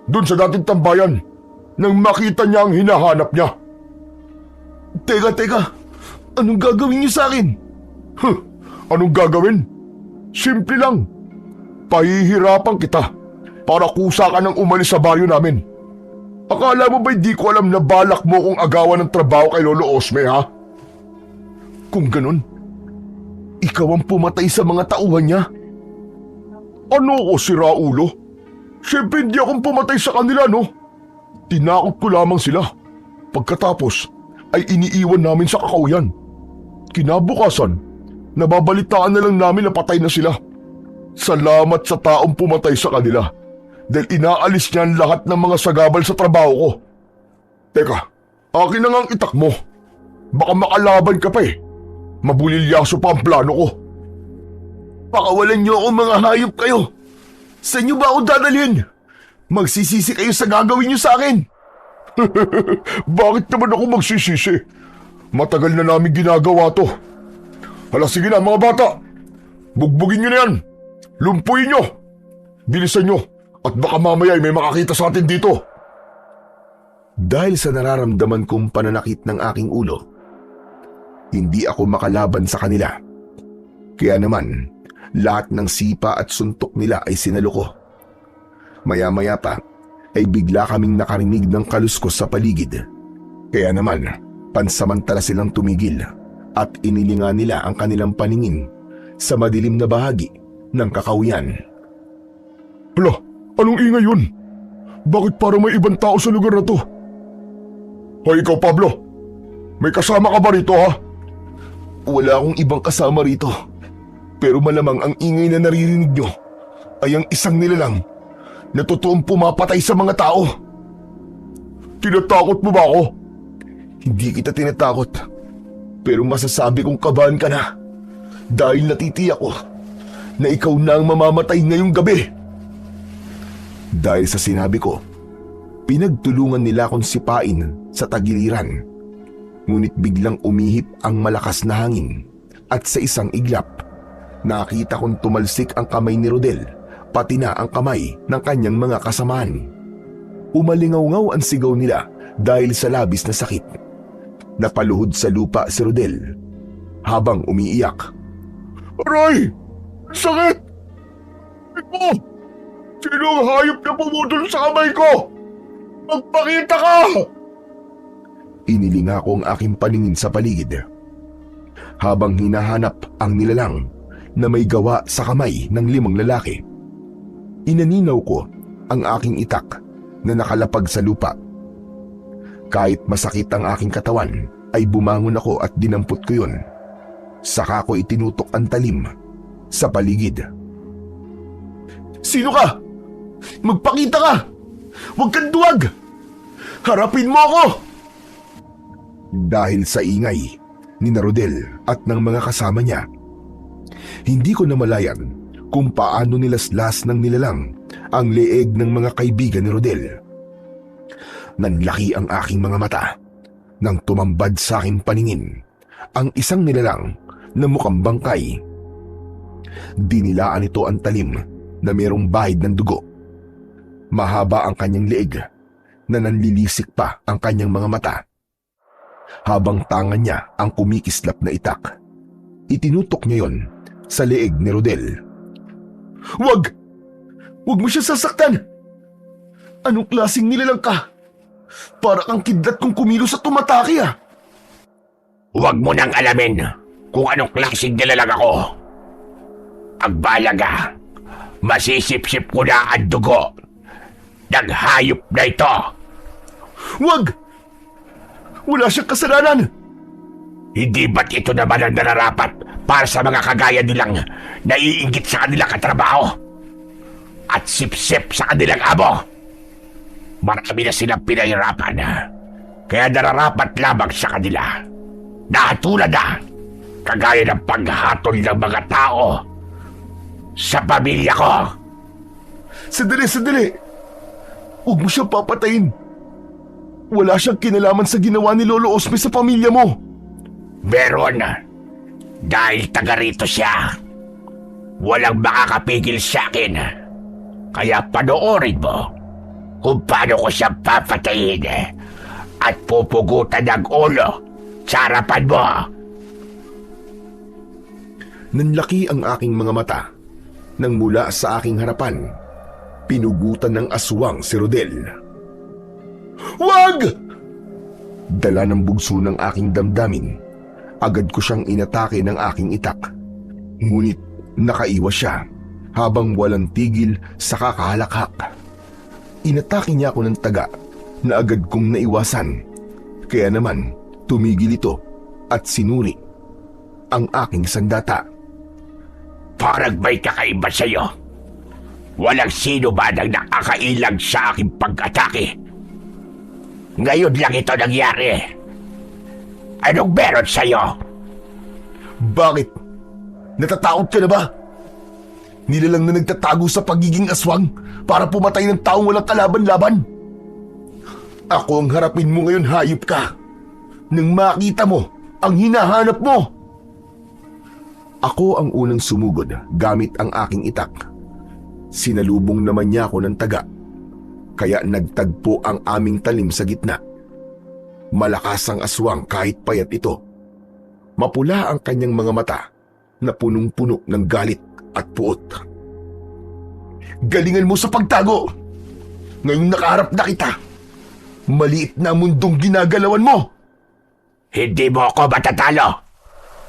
Doon sa dating tambayan, nang makita niya ang hinahanap niya. Teka, anong gagawin niyo sa akin? Anong gagawin? Simple lang. Pahihirapan kita para kusa ka nang umalis sa baryo namin. Akala mo ba hindi ko alam na balak mo kung agawan ng trabaho kay Lolo Osme, ha? Kung ganun, ikaw ang pumatay sa mga tauhan niya. Ano ko, si Raulo? Siyempre hindi akong pumatay sa kanila, no? Tinakot ko lamang sila. Pagkatapos ay iniiwan namin sa kakahuyan. Kinabukasan, nababalitaan na lang namin na patay na sila. Salamat sa taong pumatay sa kanila dahil inaalis niya ang lahat ng mga sagabal sa trabaho ko. Teka, akin na nga ang itak mo. Baka makalaban ka pa eh. Mabulilyaso pa ang plano ko. Pakawalan niyo ako, mga hayop kayo. Sa inyo ba ako dadalhin? Magsisisi kayo sa gagawin niyo sa akin. Bakit naman ako magsisisi? Matagal na namin ginagawa to. Hala, sige na mga bata. Bugbugin niyo na yan. Lumpuin niyo. Bilisan niyo. At baka mamaya ay may makakita sa atin dito. Dahil sa nararamdaman kong pananakit ng aking ulo, hindi ako makalaban sa kanila. Kaya naman, lahat ng sipa at suntok nila ay sinalo ko. Maya-maya pa ay bigla kaming nakarinig ng kaluskos sa paligid. Kaya naman, pansamantala silang tumigil at inilinga nila ang kanilang paningin sa madilim na bahagi ng kakahuyan. Hala, anong ingay yun? Bakit parang may ibang tao sa lugar na to? Hoy, ikaw Pablo, may kasama ka ba rito, ha? Wala akong ibang kasama rito. Pero malamang ang ingay na naririnig nyo ay ang isang nilalang na totoong pumapatay sa mga tao. Tinatakot mo ba ako? Hindi kita tinatakot. Pero masasabi kong kabahan ka na dahil natitiyak ko na ikaw na ang mamamatay ngayong gabi. Dahil sa sinabi ko, pinagtulungan nila akong sipain sa tagiliran. Ngunit biglang umihip ang malakas na hangin at sa isang iglap, nakita kong tumalsik ang kamay ni Rodel, pati na ang kamay ng kanyang mga kasamahan. Umalingaw-ngaw ang sigaw nila dahil sa labis na sakit. Napaluhod sa lupa si Rodel habang umiiyak. Aray! Sakit! Iko! Sino ang hayop na pumutol sa kamay ko? Magpakita ka! Inilinga ko ang aking paningin sa paligid. Habang hinahanap ang nilalang na may gawa sa kamay ng 5 lalaki, inaninaw ko ang aking itak na nakalapag sa lupa. Kahit masakit ang aking katawan, ay bumangon ako at dinampot ko yun. Saka ko itinutok ang talim sa paligid. Sino ka? Magpakita ka! Huwag kang duwag! Harapin mo ako! Dahil sa ingay ni Rodel at ng mga kasama niya, hindi ko namalayan kung paano nilaslas ng nilalang ang leeg ng mga kaibigan ni Rodel. Nanlaki ang aking mga mata nang tumambad sa aking paningin ang isang nilalang na mukhang bangkay. Dinilaan ito ang talim na mayroong bahid ng dugo. Mahaba ang kanyang leeg na nanlilisik pa ang kanyang mga mata. Habang tangan niya ang kumikislap na itak, itinutok niya yon sa leeg ni Rodel. Wag! Wag mo siya sasaktan! Anong klaseng nilalang ka? Para kang kidlat kung kumilos at tumatake ah! Huwag mo nang alamin kung anong klaseng nilalang ako. Pagbalaga, masisip-sip ko na ang dugo ng hayop na ito. Wag! Wala siyang kasalanan! Hindi ba't ito naman ang nararapat para sa mga kagaya nilang naiinggit sa kanilang katrabaho at sip-sip sa kanilang amo? Marami na silang pinahirapan Kaya nararapat lamang sa kanila na tulad na kagaya ng paghatol ng mga tao sa pamilya ko. Sandali! Huwag mo siyang papatayin. Wala siyang kinalaman sa ginawa ni Lolo Osme sa pamilya mo. Meron. Dahil taga rito siya. Walang makakapigil sa akin. Kaya panoorin mo kung paano ko siya papatayin at pupugutan ng ulo sa harapan mo. Nanlaki ang aking mga mata nang mula sa aking harapan, pinugutan ng aswang si Rodel. Wag! Dala ng bugso ng aking damdamin, agad ko siyang inatake ng aking itak. Ngunit nakaiwas siya habang walang tigil sa kakahalakhak. Inatake niya ako ng taga na agad kong naiwasan. Kaya naman tumigil ito at sinuri ang aking sandata. Parang may kakaiba sa'yo. Walang sino ba nang nakakailang sa aking pag-atake. Ngayon lang ito nangyari. Anong meron sa'yo? Bakit? Natatakot ka na ba? Nilalang na nagtatago sa pagiging aswang para pumatay ng taong walang kalaban-laban. Ako ang harapin mo ngayon, hayop ka. Nang makita mo ang hinahanap mo. Ako ang unang sumugod gamit ang aking itak. Sinalubong naman niya ako ng taga. Kaya nagtagpo ang aming talim sa gitna. Malakas ang aswang kahit payat ito. Mapula ang kanyang mga mata na punong-puno ng galit at puot. Galingan mo sa pagtago! Ngayong nakaharap na kita, maliit na mundong ginagalawan mo! Hindi mo ako matatalo.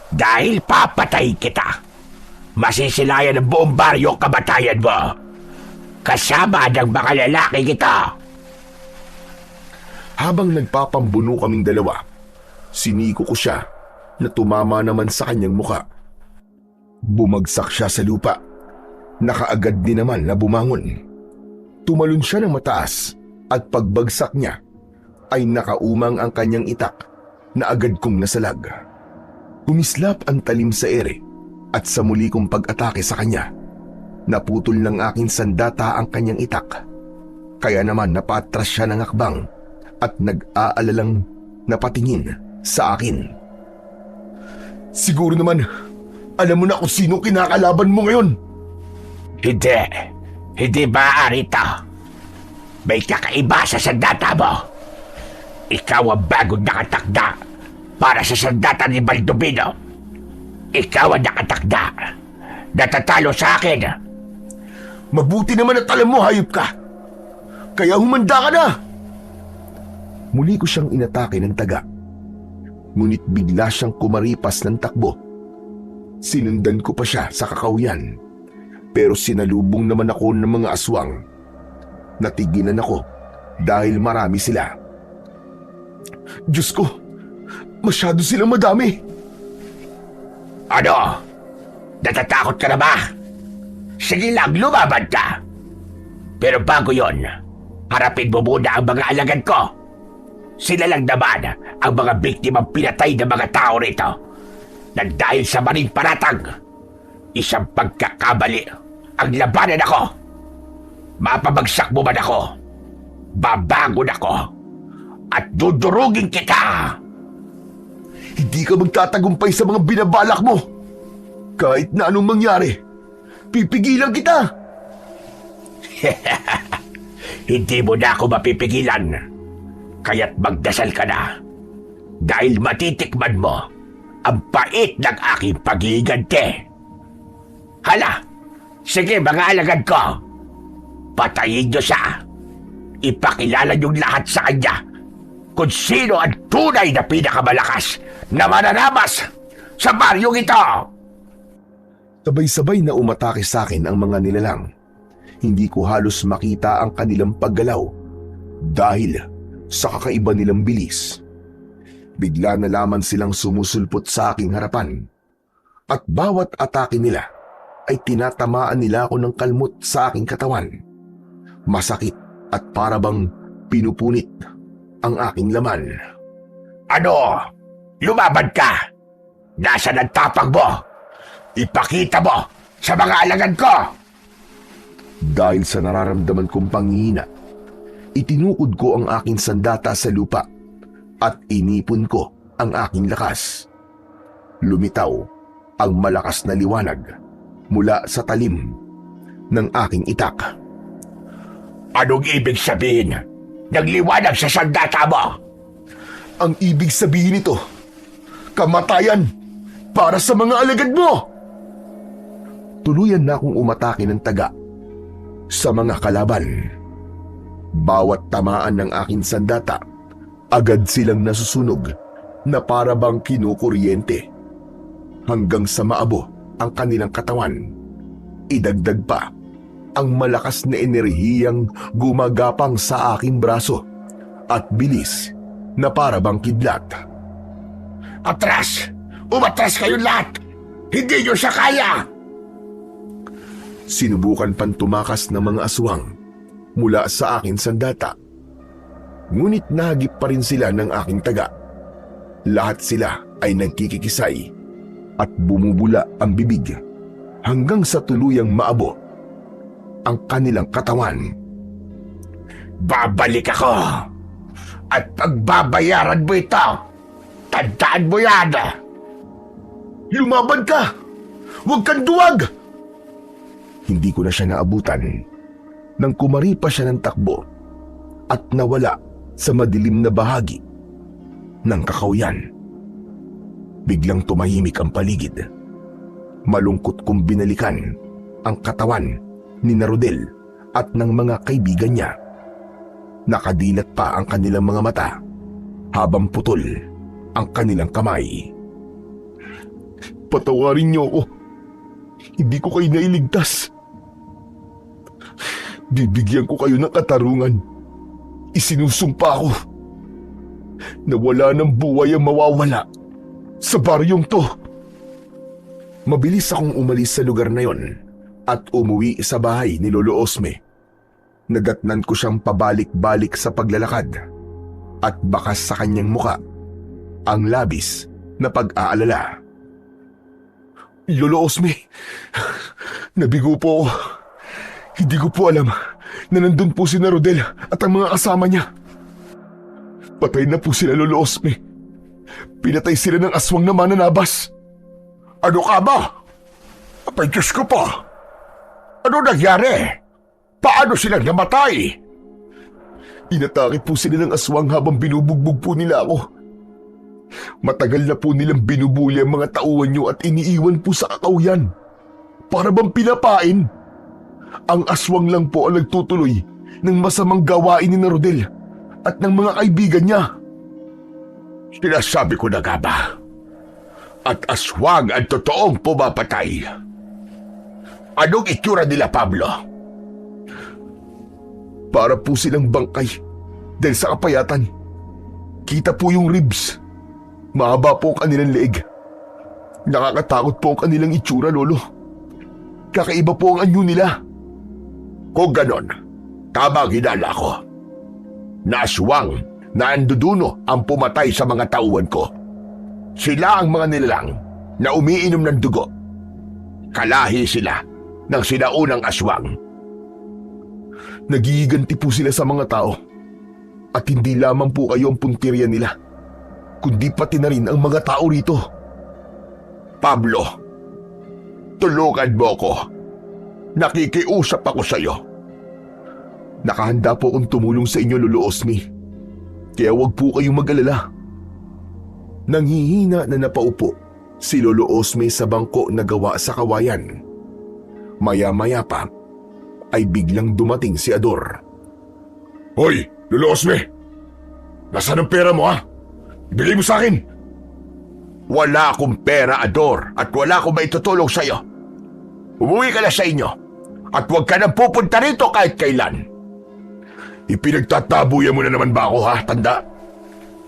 Dahil papatay kita. Masisilayan ng buong baryo ang kamatayan mo. Kasama ng mga lalaki kita. Habang nagpapambuno kaming dalawa, siniko ko siya na tumama naman sa kanyang muka. Bumagsak siya sa lupa. Nakaagad din naman na bumangon. Tumalon siya ng mataas at pagbagsak niya ay nakaumang ang kanyang itak na agad kong nasalag. Umislap ang talim sa ere at sa muli kong pag-atake sa kanya, naputol ng aking sandata ang kanyang itak. Kaya naman napatras siya ng akbang at nag-aalalang napatingin sa akin. Siguro naman, alam mo na kung sino kinakalaban mo ngayon. Hindi maaari ito. May kakaiba sa sandata mo. Ikaw ang bagong nakatakda para sa sandata ni Baldovino. Ikaw ang nakatakda. Natatalo sa akin. Mabuti naman at alam mo, hayop ka. Kaya humanda ka na. Muli ko siyang inatake ng taga. Ngunit bigla siyang kumaripas ng takbo. Sinundan ko pa siya sa kakawyan. Pero sinalubong naman ako ng mga aswang. Natigilan ako dahil marami sila. Diyos ko, masyado silang madami. Ano? Natatakot ka na ba? Sige lang, lumaban ka. Pero bago yon, harapin mo muna ang mga alagad ko. Sila lang naman ang mga biktimang pinatay ng mga tao rito. Na dahil sa maling paratang, isang pagkakamali ang labanan ako. Mapabagsak mo man ako, babangon ako, at dudurugin kita. Hindi ka magtatagumpay sa mga binabalak mo. Kahit na anong mangyari, pipigilan kita. Hindi mo na ako mapipigilan. Kaya't magdasal ka na. Dahil matitikman mo ang pait ng aking pag-iigante. Hala, sige mga alagad ko. Patayin niyo siya. Ipakilala niyong lahat sa kanya kung sino ang tunay na pinakamalakas na mananabas sa baryong ito. Sabay-sabay na umatake sa akin ang mga nilalang. Hindi ko halos makita ang kanilang paggalaw dahil sa kakaiba nilang bilis. Bigla na lamang silang sumusulpot sa aking harapan at bawat atake nila ay tinatamaan nila ako ng kalmot sa aking katawan. Masakit at parabang pinupunit. ang aking laman. Ano? Lumaban ka? Nasaan ang tapang mo? Ipakita mo sa mga alagad ko! Dahil sa nararamdaman kong panghihina, itinukod ko ang aking sandata sa lupa at inipon ko ang aking lakas. Lumitaw ang malakas na liwanag mula sa talim ng aking itak. Anong ibig sabihin? Nagliwanag sa sandata mo? Ang ibig sabihin nito, kamatayan para sa mga alagad mo! Tuluyan na akong umatake ng taga sa mga kalaban. Bawat tamaan ng aking sandata, agad silang nasusunog na para bang kinukuryente. Hanggang sa maabo ang kanilang katawan. Idagdag pa ang malakas na enerhiyang gumagapang sa aking braso at bilis na para bang kidlat. Atras! Umatras kayong lahat! Hindi nyo siya kaya! Sinubukan pang tumakas ng mga aswang mula sa aking sandata. Ngunit nahagip pa rin sila ng aking taga. Lahat sila ay nagkikikisay at bumubula ang bibig hanggang sa tuluyang maabo ang kanilang katawan. Babalik ako! At pagbabayaran mo ito! Tandaan mo yan! Lumaban ka! Huwag kang duwag! Hindi ko na siya naabutan nang kumaripa siya ng takbo at nawala sa madilim na bahagi ng kakawyan. Biglang tumahimik ang paligid. Malungkot kong binalikan ang katawan ni Rodel at ng mga kaibigan niya. Nakadilat pa ang kanilang mga mata habang putol ang kanilang kamay. Patawarin niyo ako. Hindi ko kayo nailigtas. Bibigyan ko kayo ng katarungan. Isinusumpa ko na wala ng buhay ang mawawala sa baryong to. Mabilis akong umalis sa lugar na yon at umuwi sa bahay ni Lolo Osme. Nagatnan ko siyang pabalik-balik sa paglalakad at bakas sa kanyang muka ang labis na pag-aalala. Lolo Osme, nabigo po ako. Hindi ko po alam na nandun po si Rodel at ang mga kasama niya. Patay na po sila, Lolo Osme. Pinatay sila ng aswang na mananabas. Ano ka ba? Apay, Diyos ko po! Ano nangyari? Paano silang namatay? Inatake po sila ng aswang habang binubugbog po nila ako. Matagal na po nilang binubuli ang mga tauhan niyo at iniiwan po sa kakawyan. Para bang pinapain. Ang aswang lang po ang nagtutuloy ng masamang gawain ni Rodel at ng mga kaibigan niya. Sinasabi ko na nga ba? At aswang ang totoong pumapatay. Anong itsura nila, Pablo? Para po silang bangkay dahil sa kapayatan. Kita po yung ribs. Mahaba po ang kanilang leeg. Nakakatakot po ang kanilang itsura, Lolo. Kakaiba po ang anyo nila. Kung ganon, tama ang hinala ko. Naaswang na anduduno ang pumatay sa mga tauhan ko. Sila ang mga nilalang na umiinom ng dugo. Kalahi sila ng sinaunang aswang. Nagiganti po sila sa mga tao. At hindi lamang po kayo ang puntirya nila, kundi pati na rin ang mga tao rito. Pablo, tulungan mo ko. Nakikiusap ako sa iyo. Nakahanda po akong tumulong sa inyo, Lolo Osme. Kaya huwag po kayong mag-alala. Nanghihina na napaupo si Lolo Osme sa bangko na gawa sa kawayan. Maya-maya pa ay biglang dumating si Ador. Hoy, Lolo Osme! Nasaan ang pera mo, ha? Ibigay mo sa akin! Wala akong pera, Ador, at wala akong maitutulong sa iyo. Umuwi ka na sa inyo at huwag ka nang pupunta rito kahit kailan. Ipinagtatabuyan mo na naman ba ako, ha, tanda?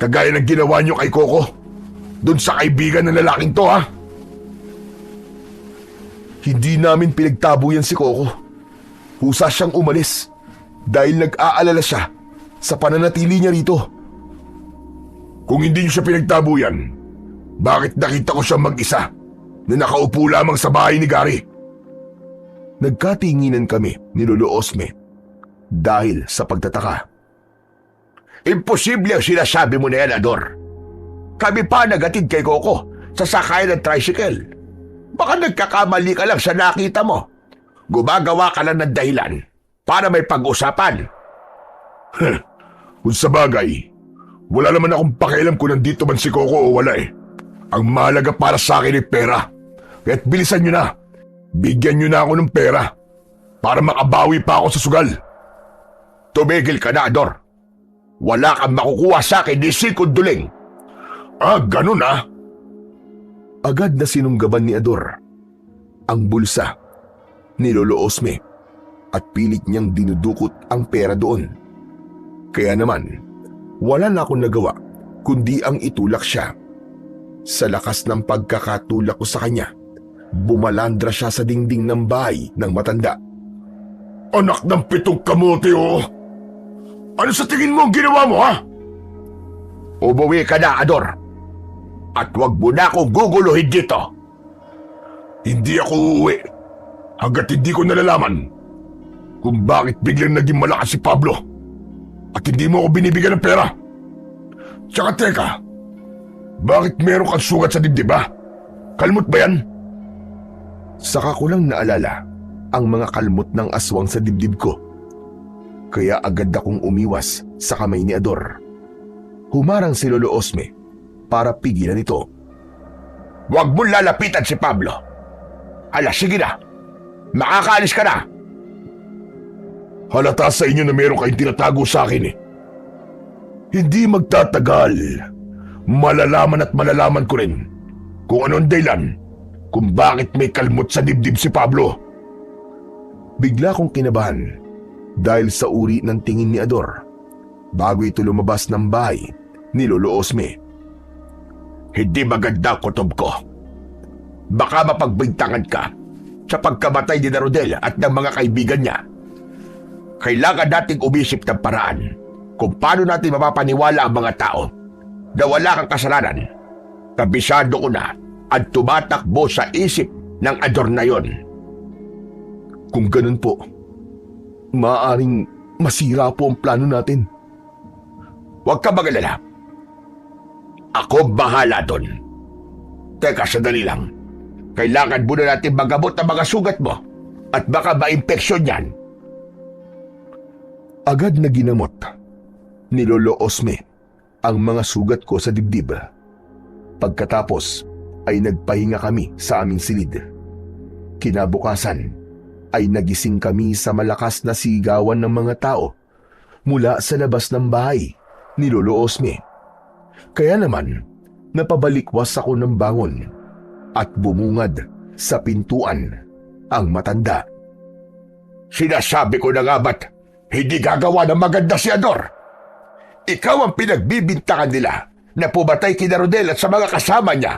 Kagaya ng ginawa niyo kay Coco. Doon sa kaibigan ng lalaking to, ha? Hindi namin pinagtabuyan si Coco. Husa siyang umalis dahil nag-aalala siya sa pananatili niya rito. Kung hindi niyo siya pinagtabo yan, bakit nakita ko siya mag-isa na nakaupo lamang sa bahay ni Gary? Nagkatinginan kami ni Lolo Osme dahil sa pagtataka. Imposible ang sinasabi mo na yan, Ador. Kami pa nagatid kay Coco sa sakayan ng tricycle. Baka nagkakamali ka lang sa nakita mo. Gumagawa ka lang ng dahilan para may pag-usapan. Kung sa bagay, wala naman akong pakialam kung nandito man si Coco o wala eh. Ang mahalaga para sa akin ay pera. Kaya't bilisan nyo na. Bigyan nyo na ako ng pera para makabawi pa ako sa sugal. Tumigil ka na, Ador. Wala kang makukuha sa akin ni Sikod Duling. Ganun ah. Agad na sinunggaban ni Ador ang bulsa ni Lolo Osme at pilit niyang dinudukot ang pera doon. Kaya naman, wala na akong nagawa kundi ang itulak siya. Sa lakas ng pagkakatulak ko sa kanya, bumalandra siya sa dingding ng bahay ng matanda. Anak ng 7 kamote oh. Ano sa tingin mo ang ginawa mo ha? Umuwi ka na, Ador. At huwag mo na akong guguluhin dito. Hindi ako uuwi hanggat hindi ko nalalaman kung bakit biglang naging malakas si Pablo at hindi mo ako binibigyan ng pera. Tsaka teka, bakit meron kang sugat sa dibdib ba? Kalmot ba yan? Saka ko lang naalala ang mga kalmot ng aswang sa dibdib ko. Kaya agad akong umiwas sa kamay ni Ador. Humarang si Lolo Osme para pigilan ito. Huwag mong lalapitan si Pablo. Sige na. Makakaalis ka na. Halata sa inyo na meron kayong tinatago sa akin eh. Hindi magtatagal. Malalaman at malalaman ko rin kung ano ang dahilan kung bakit may kalmot sa dibdib si Pablo. Bigla kong kinabahan dahil sa uri ng tingin ni Ador bago ito lumabas ng bahay ni Lolo Osme. Hindi maganda ang kutob ko. Baka mapagbintangan ka sa pagkamatay ni Rodel at ng mga kaibigan niya. Kailangan nating umisip ng paraan kung paano natin mapapaniwala ang mga tao na wala kang kasalanan. Kabisado ko na ang tumatakbo sa isip ng Ador na yon. Kung ganun po, maaaring masira po ang plano natin. Huwag ka magalala. Ako bahala doon. Teka, sandali lang. Kailangan muna natin magamot ang mga sugat mo at baka ma-impeksyon yan. Agad na ginamot ni Lolo Osme ang mga sugat ko sa dibdib. Pagkatapos ay nagpahinga kami sa aming silid. Kinabukasan ay nagising kami sa malakas na sigawan ng mga tao mula sa labas ng bahay ni Lolo Osme. Kaya naman, napabalikwas ako ng bangon at bumungad sa pintuan ang matanda. Sinasabi ko na nga ba't hindi gagawa ng maganda si Ador? Ikaw ang pinagbibintangan nila na pumatay kina Rodel at sa mga kasama niya.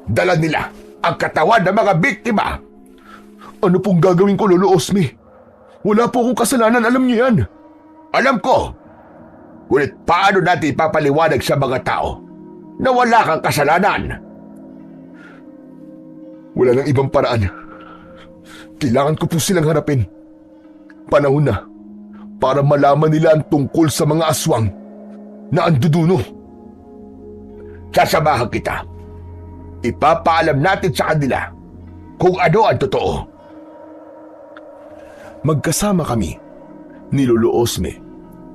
Dala nila ang katawan ng mga biktima. Ano pong gagawin ko, Lolo Osme? Wala po akong kasalanan, alam niyo yan. Alam ko. Ngunit paano natin ipapaliwanag sa mga tao na wala kang kasalanan? Wala nang ibang paraan. Kailangan ko po silang harapin. Panahon na para malaman nila ang tungkol sa mga aswang na anduduno. Sasamahan kita. Ipapaalam natin sa kanila kung ano ang totoo. Magkasama kami ni Lolo Osme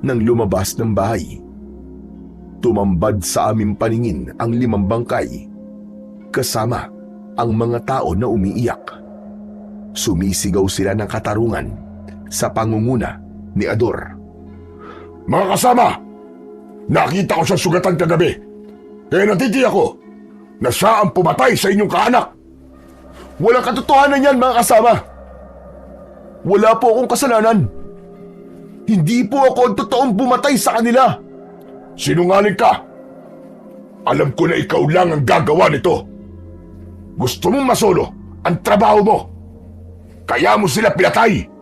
nang lumabas ng bahay. Tumambad sa aming paningin ang 5 bangkay kasama ang mga tao na umiiyak. Sumisigaw sila ng katarungan sa pangunguna ni Ador. Mga kasama, nakita ko siyang sugatan kagabi. Kaya natitiyak ko na siya ang pumatay sa inyong kaanak. Walang katotohanan yan, mga kasama. Wala po akong kasalanan. Hindi po ako ang totoong bumatay sa kanila. Sinungaling ka. Alam ko na ikaw lang ang gagawa nito. Gusto mong masolo ang trabaho mo. Kaya mo sila pinatay.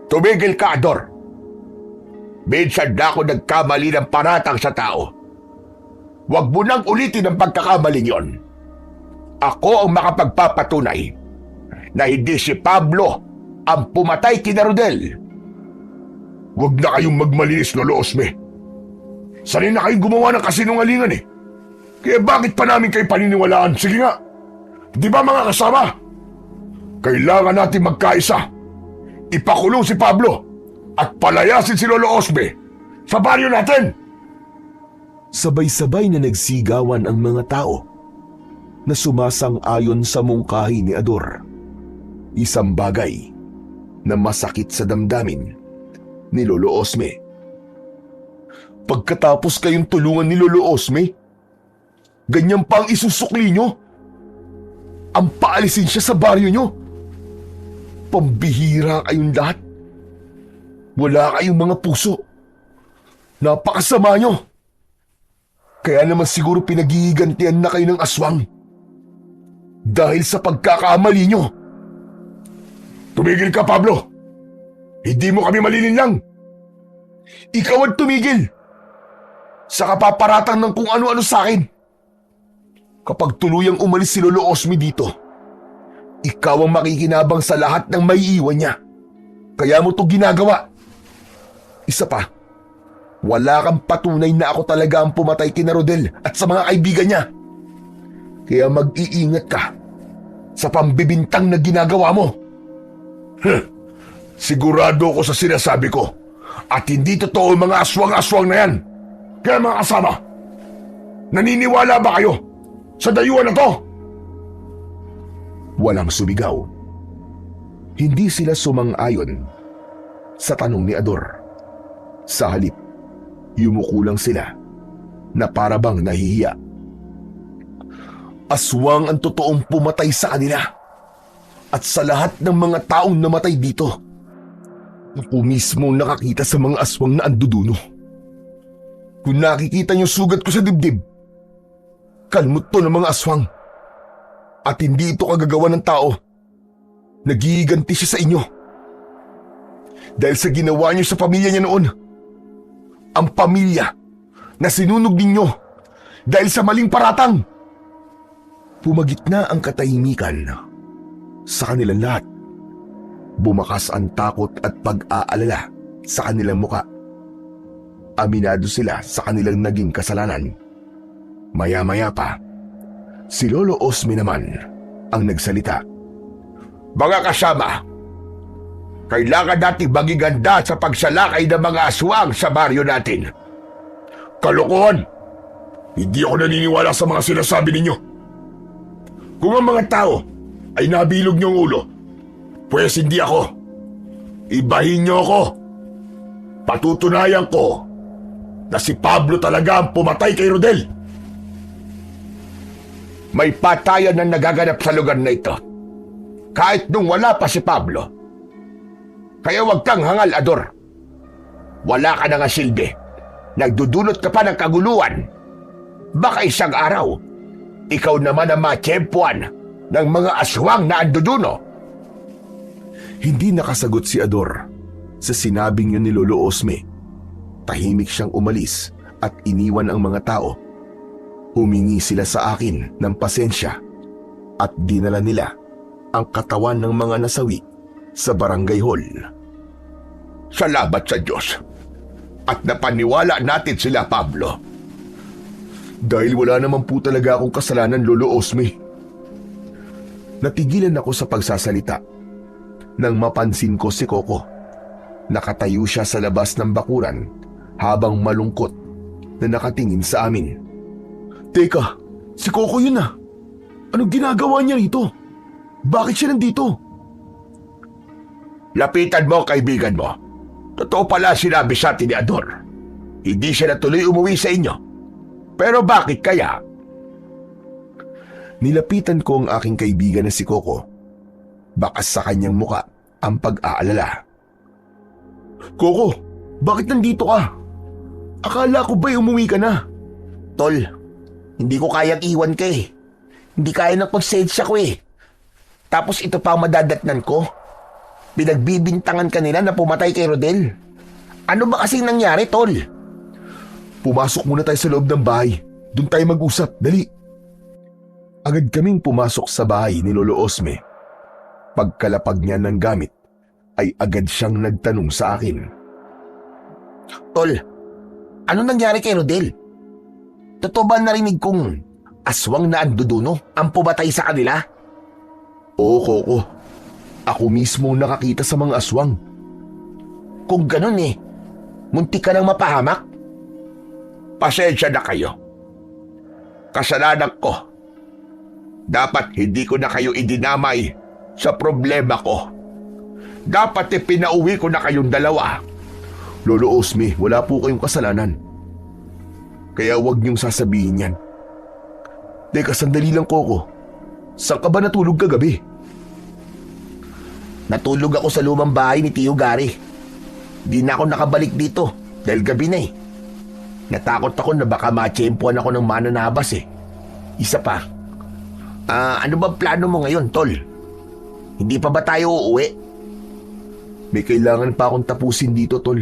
Tumigil ka, Ador. Minsan na ako nagkamali ng paratang sa tao. Huwag mo nang ulitin ang pagkakamaling yon. Ako ang makapagpapatunay na hindi si Pablo ang pumatay kina Rodel. Huwag na kayong magmalinis, Lolo Osme. Sanay na kayong gumawa ng kasinungalingan eh. Kaya bakit pa namin kayo paniniwalaan? Sige nga. Di ba mga kasama? Kailangan natin magkaisa. Ipakulong si Pablo at palayasin si Lolo Osme sa baryo natin. Sabay-sabay na nagsigawan ang mga tao na sumasang-ayon sa mungkahi ni Ador. Isang bagay na masakit sa damdamin ni Lolo Osme. Pagkatapos kayong tulungan ni Lolo Osme, ganyan pa ang isusukli nyo? Ang paalisin siya sa baryo nyo? Pambihira kayong lahat. Wala kayong mga puso. Napakasama nyo. Kaya naman siguro pinagigantian na kayo ng aswang. Dahil sa pagkakamali nyo. Tumigil ka, Pablo. Hindi mo kami malilinlang. Ikaw ang tumigil. Sa kapaparatang ng kung ano-ano sa akin. Kapag tuluyang umalis si Lolo Osme dito, ikaw ang makikinabang sa lahat ng maiiwan niya. Kaya mo to ginagawa. Isa pa, wala kang patunay na ako talaga ang pumatay kina Rodel at sa mga kaibigan niya. Kaya mag-iingat ka sa pambibintang na ginagawa mo. Sigurado ako sa sinasabi ko at hindi totoo ang mga aswang-aswang na yan. Kaya mga kasama, naniniwala ba kayo sa dayuhan na to? Walang sumigaw. Hindi sila sumang-ayon sa tanong ni Ador. Sa halip, yumuko lang sila na parabang nahihiya. Aswang ang totoong pumatay sa kanila at sa lahat ng mga taong namatay dito. Ako mismo nakakita sa mga aswang na anduduno. Kung nakikita niyo sugat ko sa dibdib, kalmot to ng mga aswang. At hindi ito kagagawa ng tao. Nagiganti siya sa inyo. Dahil sa ginawa niyo sa pamilya niya noon. Ang pamilya na sinunog ninyo dahil sa maling paratang. Pumagitna ang katahimikan sa kanilang lahat. Bumakas ang takot at pag-aalala sa kanilang muka. Aminado sila sa kanilang naging kasalanan. Maya-maya pa, si Lolo Osme naman ang nagsalita. Mga kasama, kailangan natin magiganda sa pagsalakay ng mga aswang sa baryo natin. Kalokohan! Hindi ako naniniwala sa mga sinasabi ninyo. Kung ang mga tao ay nabilog niyong ulo, pues hindi ako. Ibahin niyo ako. Patutunayan ko na si Pablo talaga ang pumatay kay Rodel. May patayan na nagaganap sa lugar na ito. Kahit nung wala pa si Pablo. Kaya huwag kang hangal, Ador. Wala ka na nga silbi. Nagdudulot ka pa ng kaguluhan. Baka isang araw, ikaw naman ang matsyempuan ng mga aswang na anduduno. Hindi nakasagot si Ador sa sinabing yun ni Lolo Osme. Tahimik siyang umalis at iniwan ang mga tao. Humingi sila sa akin ng pasensya at dinala nila ang katawan ng mga nasawi sa barangay hall. Salamat sa Diyos. At napaniwala natin sila, Pablo. Dahil wala naman po talaga akong kasalanan, Lolo Osme. Natigilan ako sa pagsasalita nang mapansin ko si Coco. Nakatayo siya sa labas ng bakuran habang malungkot na nakatingin sa amin. Teka, si Coco yun ah. Anong ginagawa niya rito? Bakit siya nandito? Lapitan mo, kaibigan mo. Totoo pala sinabi sa atin ni Ador. Hindi siya natuloy umuwi sa inyo. Pero bakit kaya? Nilapitan ko ang aking kaibigan na si Coco. Bakas sa kanyang muka ang pag-aalala. Coco, bakit nandito ka? Akala ko ba'y umuwi ka na? Tol, hindi ko kayang iwan ka eh. Hindi kaya ng pagsensya ko eh. Tapos ito pa ang madadatnan ko. Pinagbibintangan ka nila na pumatay kay Rodel. Ano ba kasing nangyari, Tol? Pumasok muna tayo sa loob ng bahay. Doon tayo mag-usap, dali. Agad kaming pumasok sa bahay ni Lolo Osme. Pagkalapag niya ng gamit, ay agad siyang nagtanong sa akin. Tol, ano nangyari kay Rodel? Totoo ba narinig kong aswang na anduduno ang pumatay sa kanila? Oo, Coco. Ako mismo ang nakakita sa mga aswang. Kung ganun muntik ka nang mapahamak. Pasensya na kayo. Kasalanan ko. Dapat hindi ko na kayo idinamay sa problema ko. Dapat pinauwi ko na kayong dalawa. Lolo Osme, wala po kayong kasalanan. Kaya huwag niyong sasabihin yan. Teka, sandali lang, Coco. Saan ka ba natulog kagabi? Natulog ako sa lumang bahay ni Tio Gary. Di na ako nakabalik dito dahil gabi na Natakot ako na baka matsyempuan ako ng mananabas Isa pa. Ano ba plano mo ngayon, Tol? Hindi pa ba tayo uuwi? May kailangan pa akong tapusin dito, Tol.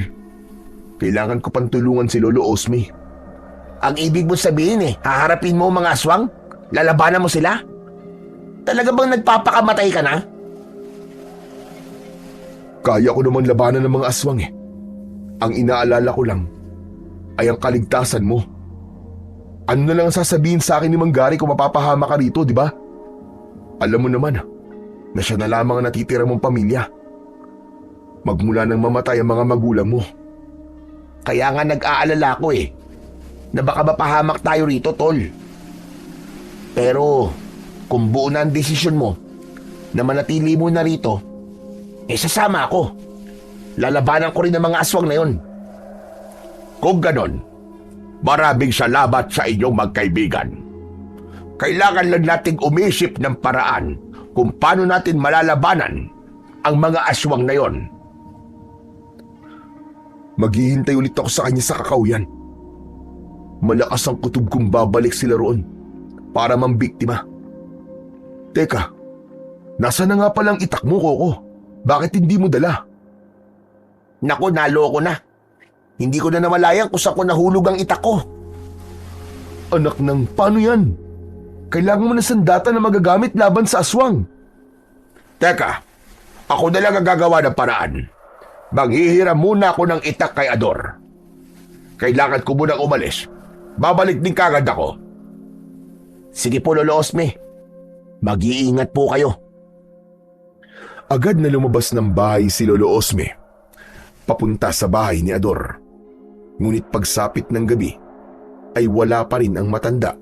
Kailangan ko pang tulungan si Lolo Osme. Ang ibig mo sabihin haharapin mo ang mga aswang? Lalabanan mo sila? Talaga bang nagpapakamatay ka na? Kaya ko naman labanan ng mga aswang Ang inaalala ko lang ay ang kaligtasan mo. Ano na lang ang sasabihin sa akin ni Mang Gary kung mapapahama ka rito, di ba? Alam mo naman na siya na lamang ang natitira mong pamilya. Magmula nang mamatay ang mga magulang mo. Kaya nga nag-aalala ko na baka mapahamak tayo rito, Tol. Pero kung buo na ang desisyon mo na manatili mo na rito, sasama ako. Lalabanan ko rin ang mga aswang na yon. Kung ganon, maraming salamat sa inyong magkaibigan. Kailangan lang nating umisip ng paraan kung paano natin malalabanan ang mga aswang na yon. Maghihintay ulit ako sa kanya sa kakauyan. Malakas ang kutob kong babalik sila roon para mambiktima. Teka, nasa na nga palang itak mo, Coco? Bakit hindi mo dala? Naku, naloko na. Hindi ko na namalayan kung saan ko nahulog ang itak ko. Anak ng, paano yan? Kailangan mo na sandata na magagamit laban sa aswang. Teka, ako na lang ang gagawa ng paraan. Manghihiram muna ako ng itak kay Ador. Kailangan ko munang umalis. Babalik din kagad ako. Sige po, Lolo Osme. Mag-iingat po kayo. Agad na lumabas ng bahay si Lolo Osme, papunta sa bahay ni Ador. Ngunit pagsapit ng gabi, ay wala pa rin ang matanda.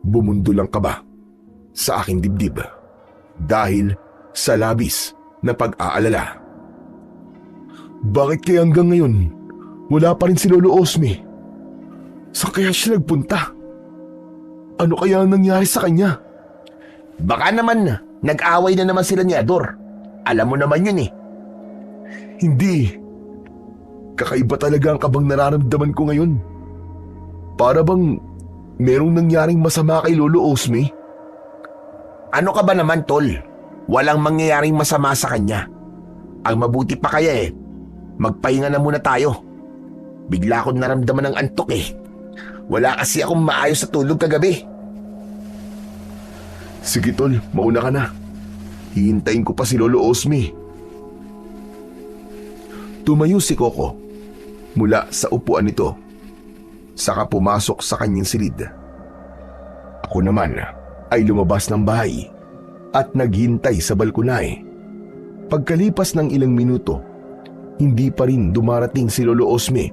Bumundol ang kaba sa aking dibdib dahil sa labis na pag-aalala. Bakit kaya hanggang ngayon wala pa rin si Lolo Osme? Saan kaya siya nagpunta? Ano kaya ang nangyari sa kanya? Baka naman nag-away na naman sila ni Ador. Alam mo naman yun Hindi. Kakaiba talaga ang kabang nararamdaman ko ngayon. Para bang merong nangyaring masama kay Lolo Osme? Ano ka ba naman, Tol? Walang mangyayaring masama sa kanya. Ang mabuti pa kaya magpahinga na muna tayo. Bigla akong naramdaman ng antok Wala kasi akong maayos sa tulog kagabi. Sige, Tol, mauna ka na. Hihintayin ko pa si Lolo Osme. Tumayo si Coco mula sa upuan nito, saka pumasok sa kanyang silid. Ako naman ay lumabas ng bahay at naghintay sa balkonay. Pagkalipas ng ilang minuto, hindi pa rin dumarating si Lolo Osme.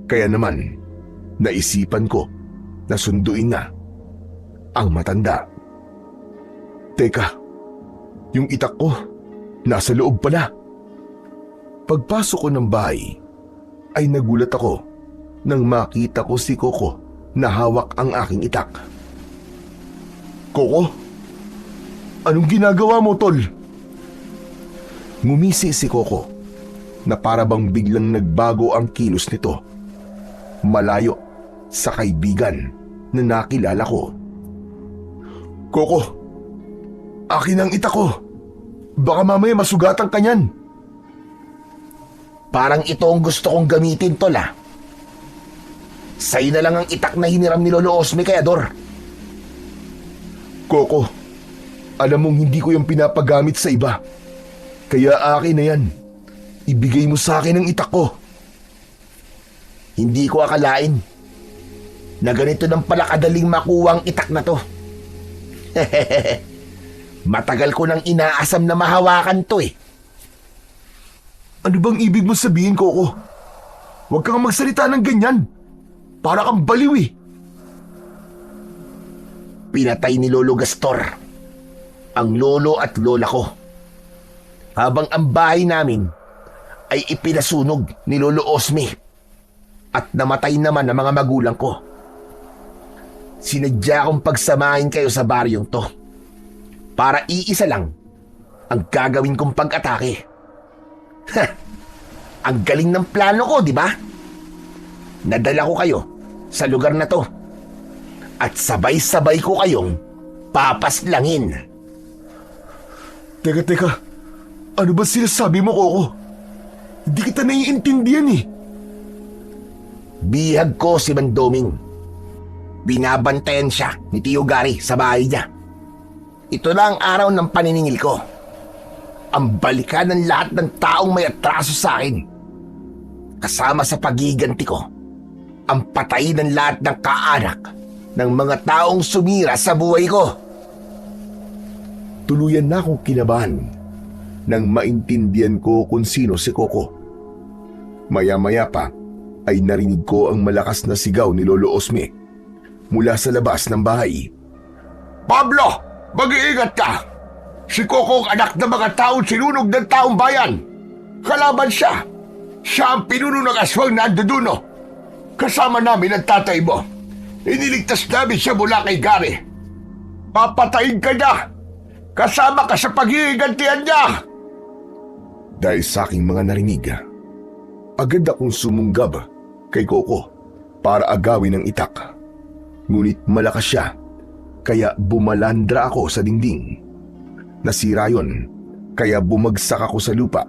Kaya naman, naisipan ko na sunduin na ang matanda. Teka, yung itak ko, nasa loob pala. Pagpasok ko ng bahay, ay nagulat ako nang makita ko si Coco na hawak ang aking itak. Coco? Anong ginagawa mo, Tol? Ngumisi si Coco na para bang biglang nagbago ang kilos nito. Malayo sa kaibigan na nakilala ko. Coco, akin ang itak ko. Baka mamaya masugatan ka niyan. Parang ito ang gusto kong gamitin, Tol Sa'yo na lang ang itak na hiniram ni Lolo Osme kay Ador. Coco, alam mong hindi ko yung pinapagamit sa iba. Kaya akin na yan. Ibigay mo sa akin ang itak ko. Hindi ko akalain na ganito nang pala kadaling makuha ang itak na to. Matagal ko nang inaasam na mahawakan to eh. Ano bang ibig mo sabihin, Coco? Huwag kang magsalita ng ganyan. Para kang baliw eh. Pinatay ni Lolo Gastor ang lolo at lola ko, habang ang bahay namin ay ipinasunog ni Lolo Osme at namatay naman ang mga magulang ko. Sinadya kong pagsamahin kayo sa baryong to para iisa lang ang gagawin kong pag-atake. Ang galing ng plano ko, di ba? Nadala ko kayo sa lugar na to at sabay-sabay ko kayong papaslangin. Teka. Ano ba sinasabi mo, Coco? Hindi kita naiintindihan eh. Bihag ko si Mandoming. Binabantayan siya ni Tio Gary sa bahay niya. Ito na ang araw ng paniningil ko. Ang balikan ng lahat ng taong may atraso sa akin. Kasama sa pagiganti ko, ang patay ng lahat ng kaanak ng mga taong sumira sa buhay ko. Tuluyan na akong kinabahan nang maintindihan ko kung sino si Coco. Maya-maya pa ay narinig ko ang malakas na sigaw ni Lolo Osme mula sa labas ng bahay. Pablo, mag-iingat ka! Si Coco ang anak ng mga taong sinunog ng taong bayan. Kalaban siya. Siya ang pinuno ng aswang na andoduno. Kasama namin ang tatay mo. Iniligtas namin siya mula kay Gary. Papatayin ka niya. Kasama ka sa pag-iigantihan niya. Dahil sa aking mga narinig, agad akong sumunggab kay Coco para agawin ang itak. Ngunit malakas siya, kaya bumalandra ako sa dingding. Nasira yon, kaya bumagsak ako sa lupa.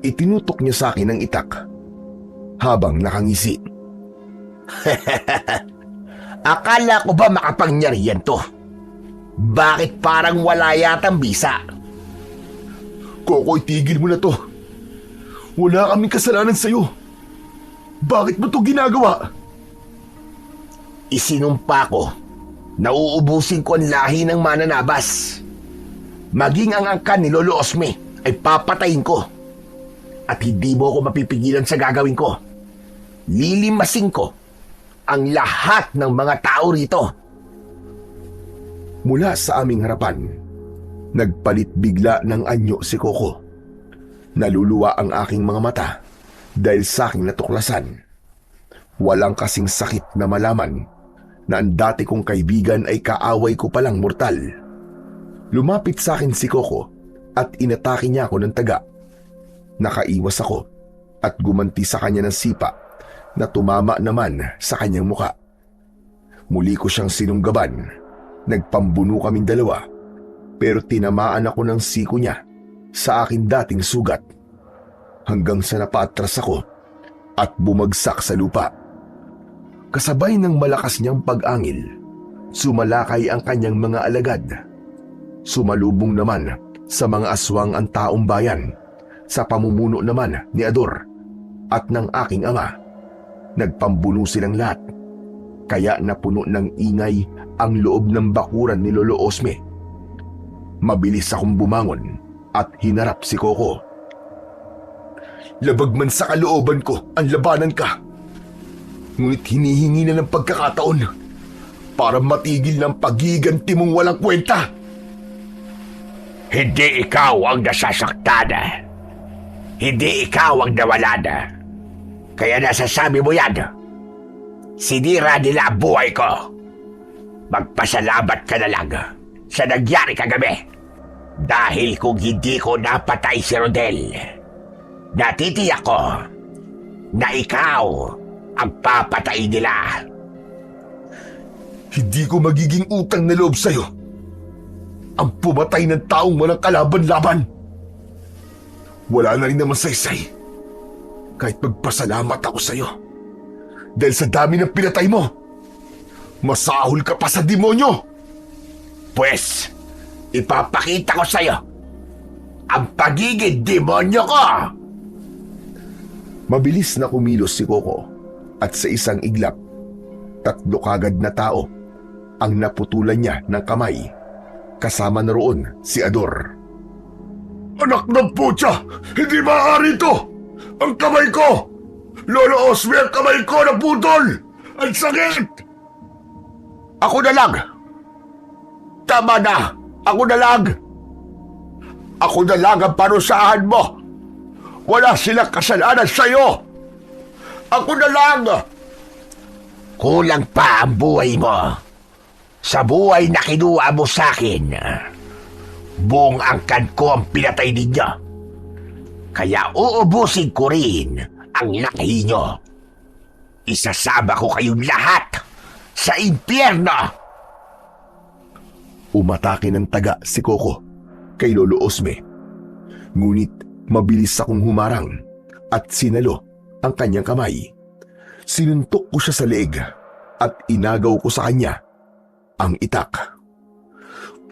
Itinutok niya sa akin ang itak habang nakangisi. Akala ko ba makapangyarihan to? Bakit parang wala yatang bisa? Coco, itigil mo na to. Wala kaming kasalanan sa'yo. Bakit mo to ginagawa? Isinumpa ko na uubusin ko ang lahi ng mananabas. Maging ang angkan ni Lolo Osme ay papatayin ko. At hindi mo ako mapipigilan sa gagawin ko. Lilimasin ko ang lahat ng mga tao rito. Mula sa aming harapan, nagpalit bigla ng anyo si Coco. Naluluwa ang aking mga mata dahil sa aking natuklasan. Walang kasing sakit na malaman na ang dati kong kaibigan ay kaaway ko palang mortal. Lumapit sa akin si Coco at inatake niya ako ng taga. Nakaiwas ako at gumanti sa kanya ng sipa na tumama naman sa kanyang muka. Muli ko siyang sinunggaban. Nagpambuno kaming dalawa pero tinamaan ako ng siko niya sa aking dating sugat hanggang sa napaatras ako at bumagsak sa lupa. Kasabay ng malakas niyang pag-angil, sumalakay ang kanyang mga alagad. Sumalubong naman sa mga aswang ang taong bayan sa pamumuno naman ni Ador at ng aking ama. Nagpambuno silang lahat, kaya napuno ng ingay ang loob ng bakuran ni Lolo Osme. Mabilis akong bumangon at hinarap si Coco. Labag man sa kalooban ko ang labanan ka. Ngunit hinihingi na ng pagkakataon para matigil ng pagiganti mong walang kwenta. Hindi ikaw ang nasasaktan. Hindi ikaw ang nawalan. Kaya nasasabi mo yan. Sinira nila ang buhay ko. Magpasalamat ka na lang sa nangyari kagabi. Dahil kung hindi ko napatay si Rodel, natitiyak ko na ikaw ang papatay nila. Hindi ko magiging utang na loob sa'yo ang pumatay ng taong walang kalaban-laban. Wala na rin naman saysay kahit magpasalamat ako sa'yo. dahil sa dami ng pinatay mo. Masahol ka pa sa demonyo. Pwes, ipapakita ko sa'yo ang pagiging demonyo ko! Mabilis na kumilos si Coco at sa isang iglap, 3 kagad na tao ang naputulan niya ng kamay. Kasama na roon si Ador. Anak ng putya! Hindi maaari ito! Ang kamay ko! Lolo Osme, ang kamay ko naputol! Ang sakit! Ako na lang! Tama na! Ako na lang! Ako na lang ang parusahan mo! Wala silang kasalanan sa'yo! Ako na lang! Kulang pa ang buhay mo sa buhay na kinuha mo sa'kin. Buong angkan ko ang pinatay ninyo. Kaya uubusin ko rin ang lahi nyo. Isasama ko kayong lahat sa impyerno! Umatake ng taga si Coco kay Lolo Osme. Ngunit mabilis akong humarang at sinalo ang kanyang kamay. Sinuntok ko siya sa leeg at inagaw ko sa kanya ang itak.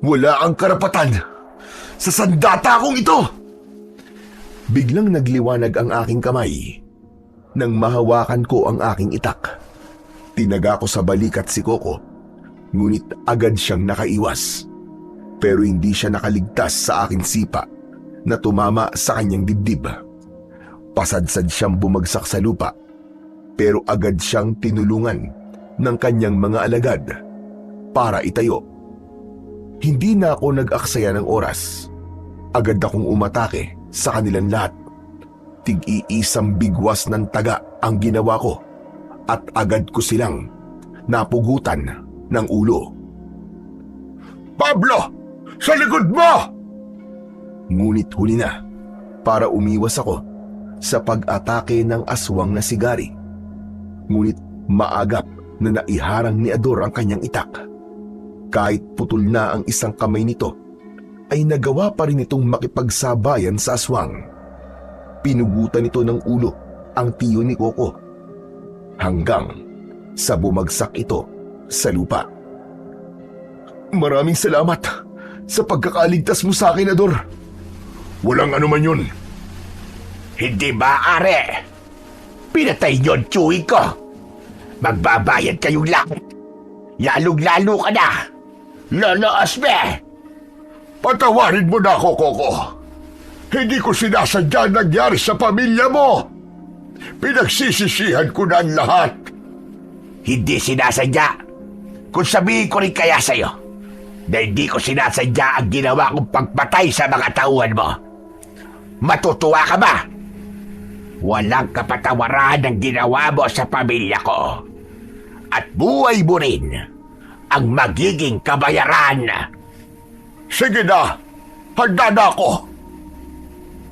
Wala ang karapatan sa sandata kong ito! Biglang nagliwanag ang aking kamay nang mahawakan ko ang aking itak. Tinaga ko sa balikat si Coco, ngunit agad siyang nakaiwas. Pero hindi siya nakaligtas sa aking sipa na tumama sa kanyang dibdib. Pasadsad siyang bumagsak sa lupa, pero agad siyang tinulungan ng kanyang mga alagad para itayo. Hindi na ako nag-aksaya ng oras. Agad akong umatake sa kanilang lahat. Tig-iisang bigwas ng taga ang ginawa ko at agad ko silang napugutan ng ulo. Pablo! Sa likod mo! Ngunit huli na para umiwas ako sa pag-atake ng aswang na si Gary. Ngunit maagap na naiharang ni Ador ang kanyang itak. Kahit putol na ang isang kamay nito, ay nagawa pa rin itong makipagsabayan sa aswang. Pinugutan nito ng ulo ang tiyo ni Coco hanggang sa bumagsak ito sa lupa. Maraming salamat sa pagkakaligtas mo sa akin, Ador. Walang anuman yun. Hindi maaari! Pinatay niyo ang tiyuhin ko! Magbabayad kayong lahat! Lalong-lalo ka na! Lolo Osme! Patawarin mo na ako, Coco. Hindi ko sinasadya nangyari sa pamilya mo. Pinagsisisihan ko na ang lahat. Hindi sinasadya. Kung sabihin ko rin kaya sa'yo na hindi ko sinasadya ang ginawa kong pagpatay sa mga tauhan mo. Matutuwa ka ba? Walang kapatawaran ang ginawa mo sa pamilya ko. At buhay mo rin ang magiging kabayaran. Sige na, handa na ako.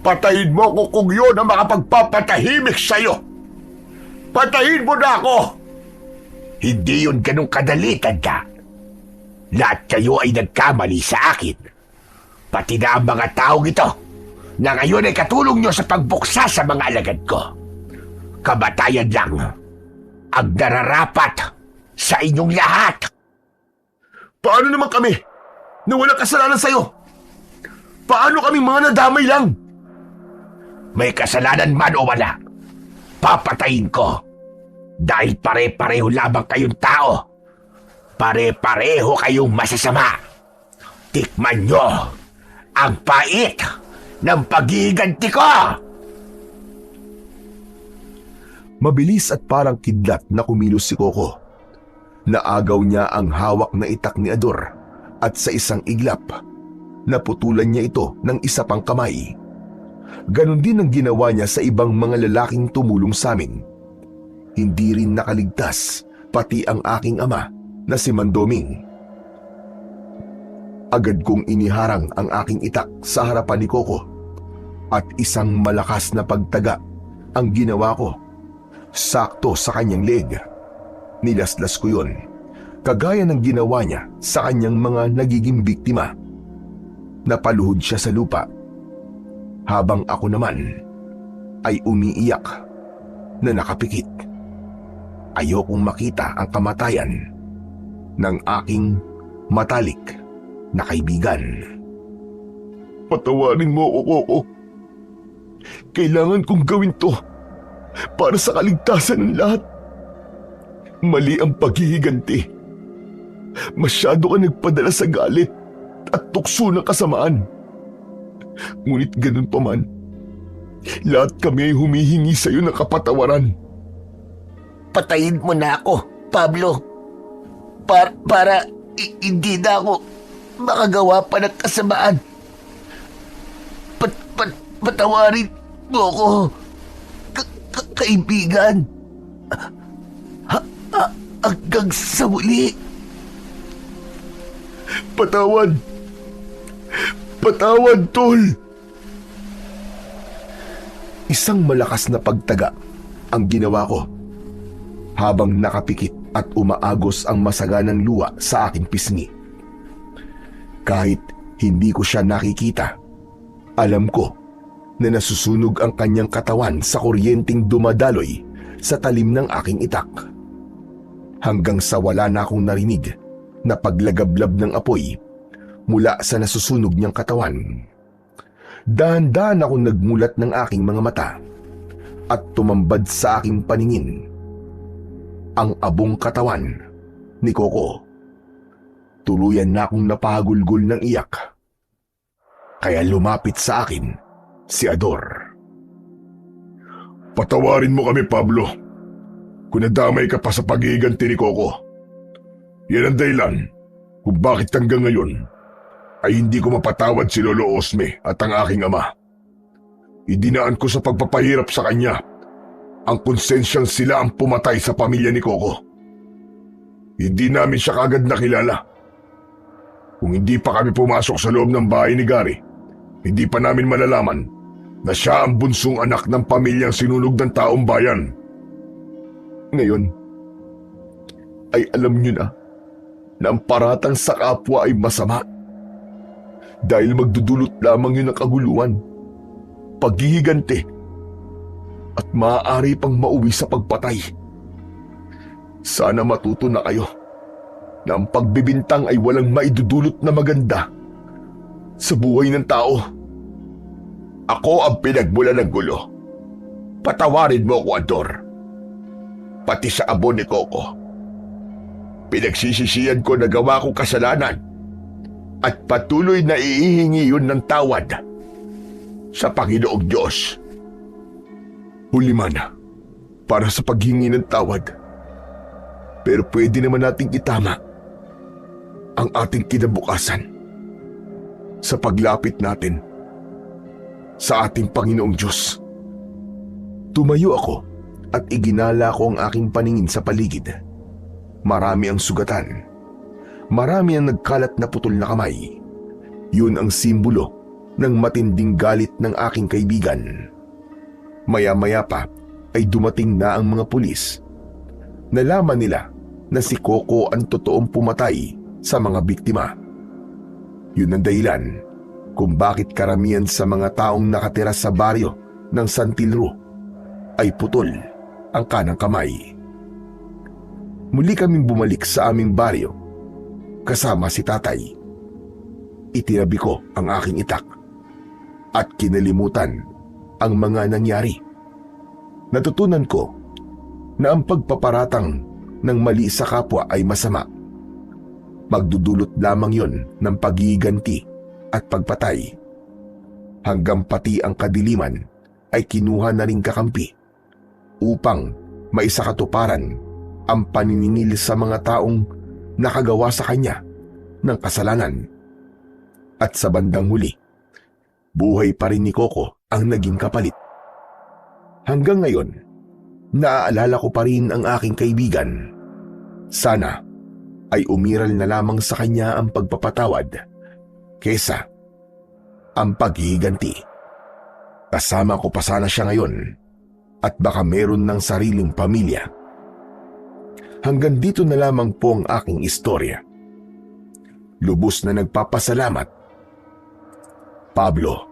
Patayin mo ko kung yun ang makapagpapatahimik sa'yo. Patayin mo na ako! Hindi yun ganun kadali, tanda. Lahat kayo ay nagkamali sa akin. Pati na ang mga taong ito na ngayon ay katulong nyo sa pagbuksa sa mga alagad ko. Kamatayan lang ang nararapat sa inyong lahat. Paano naman kami na walang kasalanan sa'yo? Paano kami mga nadamay lang? May kasalanan man o wala, papatayin ko. Dahil pare-pareho lamang kayong tao. Pare-pareho kayong masasama. Tikman nyo ang pait ng pag-iiganti ko! Mabilis at parang kidlat na kumilos si Coco. Naagaw niya ang hawak na itak ni Ador at sa isang iglap, naputulan niya ito ng isa pang kamay. Ganon din ang ginawa niya sa ibang mga lalaking tumulong sa amin. Hindi rin nakaligtas pati ang aking ama na si Mandoming. Agad kong iniharang ang aking itak sa harapan ni Coco at isang malakas na pagtaga ang ginawa ko. Sakto sa kanyang leg. Nilaslas ko yun, kagaya ng ginawa niya sa kanyang mga nagiging biktima. Napaluhod siya sa lupa, habang ako naman ay umiiyak na nakapikit. ayokong makita ang kamatayan ng aking matalik na kaibigan. Patawarin mo ako, Koko. Kailangan kong gawin to para sa kaligtasan ng lahat. Mali ang paghihiganti. Masyado ka nagpadala sa galit at tukso ng kasamaan. Ngunit ganun pa man, lahat kami ay humihingi sa iyo ng kapatawaran. Patayin mo na ako, Pablo. Para hindi na ako makagawa pa ng kasamaan. Patawarin mo ako, kaibigan. Hanggang sa muli. Patawad! Patawad, Tol! Isang malakas na pagtaga ang ginawa ko habang nakapikit at umaagos ang masaganang luha sa aking pisngi. Kahit hindi ko siya nakikita, alam ko na nasusunog ang kanyang katawan sa kuryenteng dumadaloy sa talim ng aking itak. Hanggang sa wala na akong narinig na paglagablab ng apoy mula sa nasusunog niyang katawan. Dahan-dahan akong nagmulat ng aking mga mata at tumambad sa aking paningin ang abong katawan ni Coco. Tuluyan na akong napahagulgol ng iyak. Kaya lumapit sa akin si Ador. Patawarin mo kami, Pablo. Kung nadamay ka pa sa paghihiganti ni Coco. Yan ang dahilan kung bakit hanggang ngayon ay hindi ko mapatawad si Lolo Osme at ang aking ama. Idinaan ko sa pagpapahirap sa kanya ang konsensyang sila ang pumatay sa pamilya ni Coco. Hindi namin siya kagad nakilala. Kung hindi pa kami pumasok sa loob ng bahay ni Gary, hindi pa namin malalaman na siya ang bunsong anak ng pamilyang sinunog ng taong bayan. Ngayon, ay alam niyo na ang paratang sa kapwa ay masama. Dahil magdudulot lamang yun ng kaguluhan, paghihiganti, at maaari pang mauwi sa pagpatay. Sana matuto na kayo na ang pagbibintang ay walang maidudulot na maganda sa buhay ng tao. Ako ang pinagmula ng gulo. Patawarin mo ako, Ador. Pati sa abo ni Coco. Pinagsisisihan ko na gawa ko kasalanan at patuloy na ihihingi yun ng tawad sa Panginoong Diyos. Huli man, para sa paghingi ng tawad. Pero pwede naman nating itama ang ating kinabukasan sa paglapit natin sa ating Panginoong Diyos. Tumayo ako at iginala ko ang aking paningin sa paligid. Marami ang sugatan. Marami ang nagkalat na putol na kamay. Yun ang simbolo ng matinding galit ng aking kaibigan. Maya-maya pa ay dumating na ang mga pulis. Nalaman nila na si Coco ang totoong pumatay sa mga biktima. Yun ang dahilan kung bakit karamihan sa mga taong nakatira sa baryo ng Santilro ay putol ang kanang kamay. Muli kaming bumalik sa aming baryo kasama si tatay. Itinabi ko ang aking itak at kinalimutan ang mga nangyari. Natutunan ko na ang pagpaparatang ng mali sa kapwa ay masama. Magdudulot lamang yon ng paghihiganti at pagpatay. Hanggang pati ang kadiliman ay kinuha na ring kakampi upang maisakatuparan ang paniningil sa mga taong nakagawa sa kanya ng kasalanan. At sa bandang huli, buhay pa rin ni Coco ang naging kapalit. Hanggang ngayon, naaalala ko pa rin ang aking kaibigan. Sana ay umiral na lamang sa kanya ang pagpapatawad kesa ang paghihiganti. Kasama ko pa sana siya ngayon at baka meron ng sariling pamilya. Hanggang dito na lamang po ang aking istorya. Lubos na nagpapasalamat, Pablo.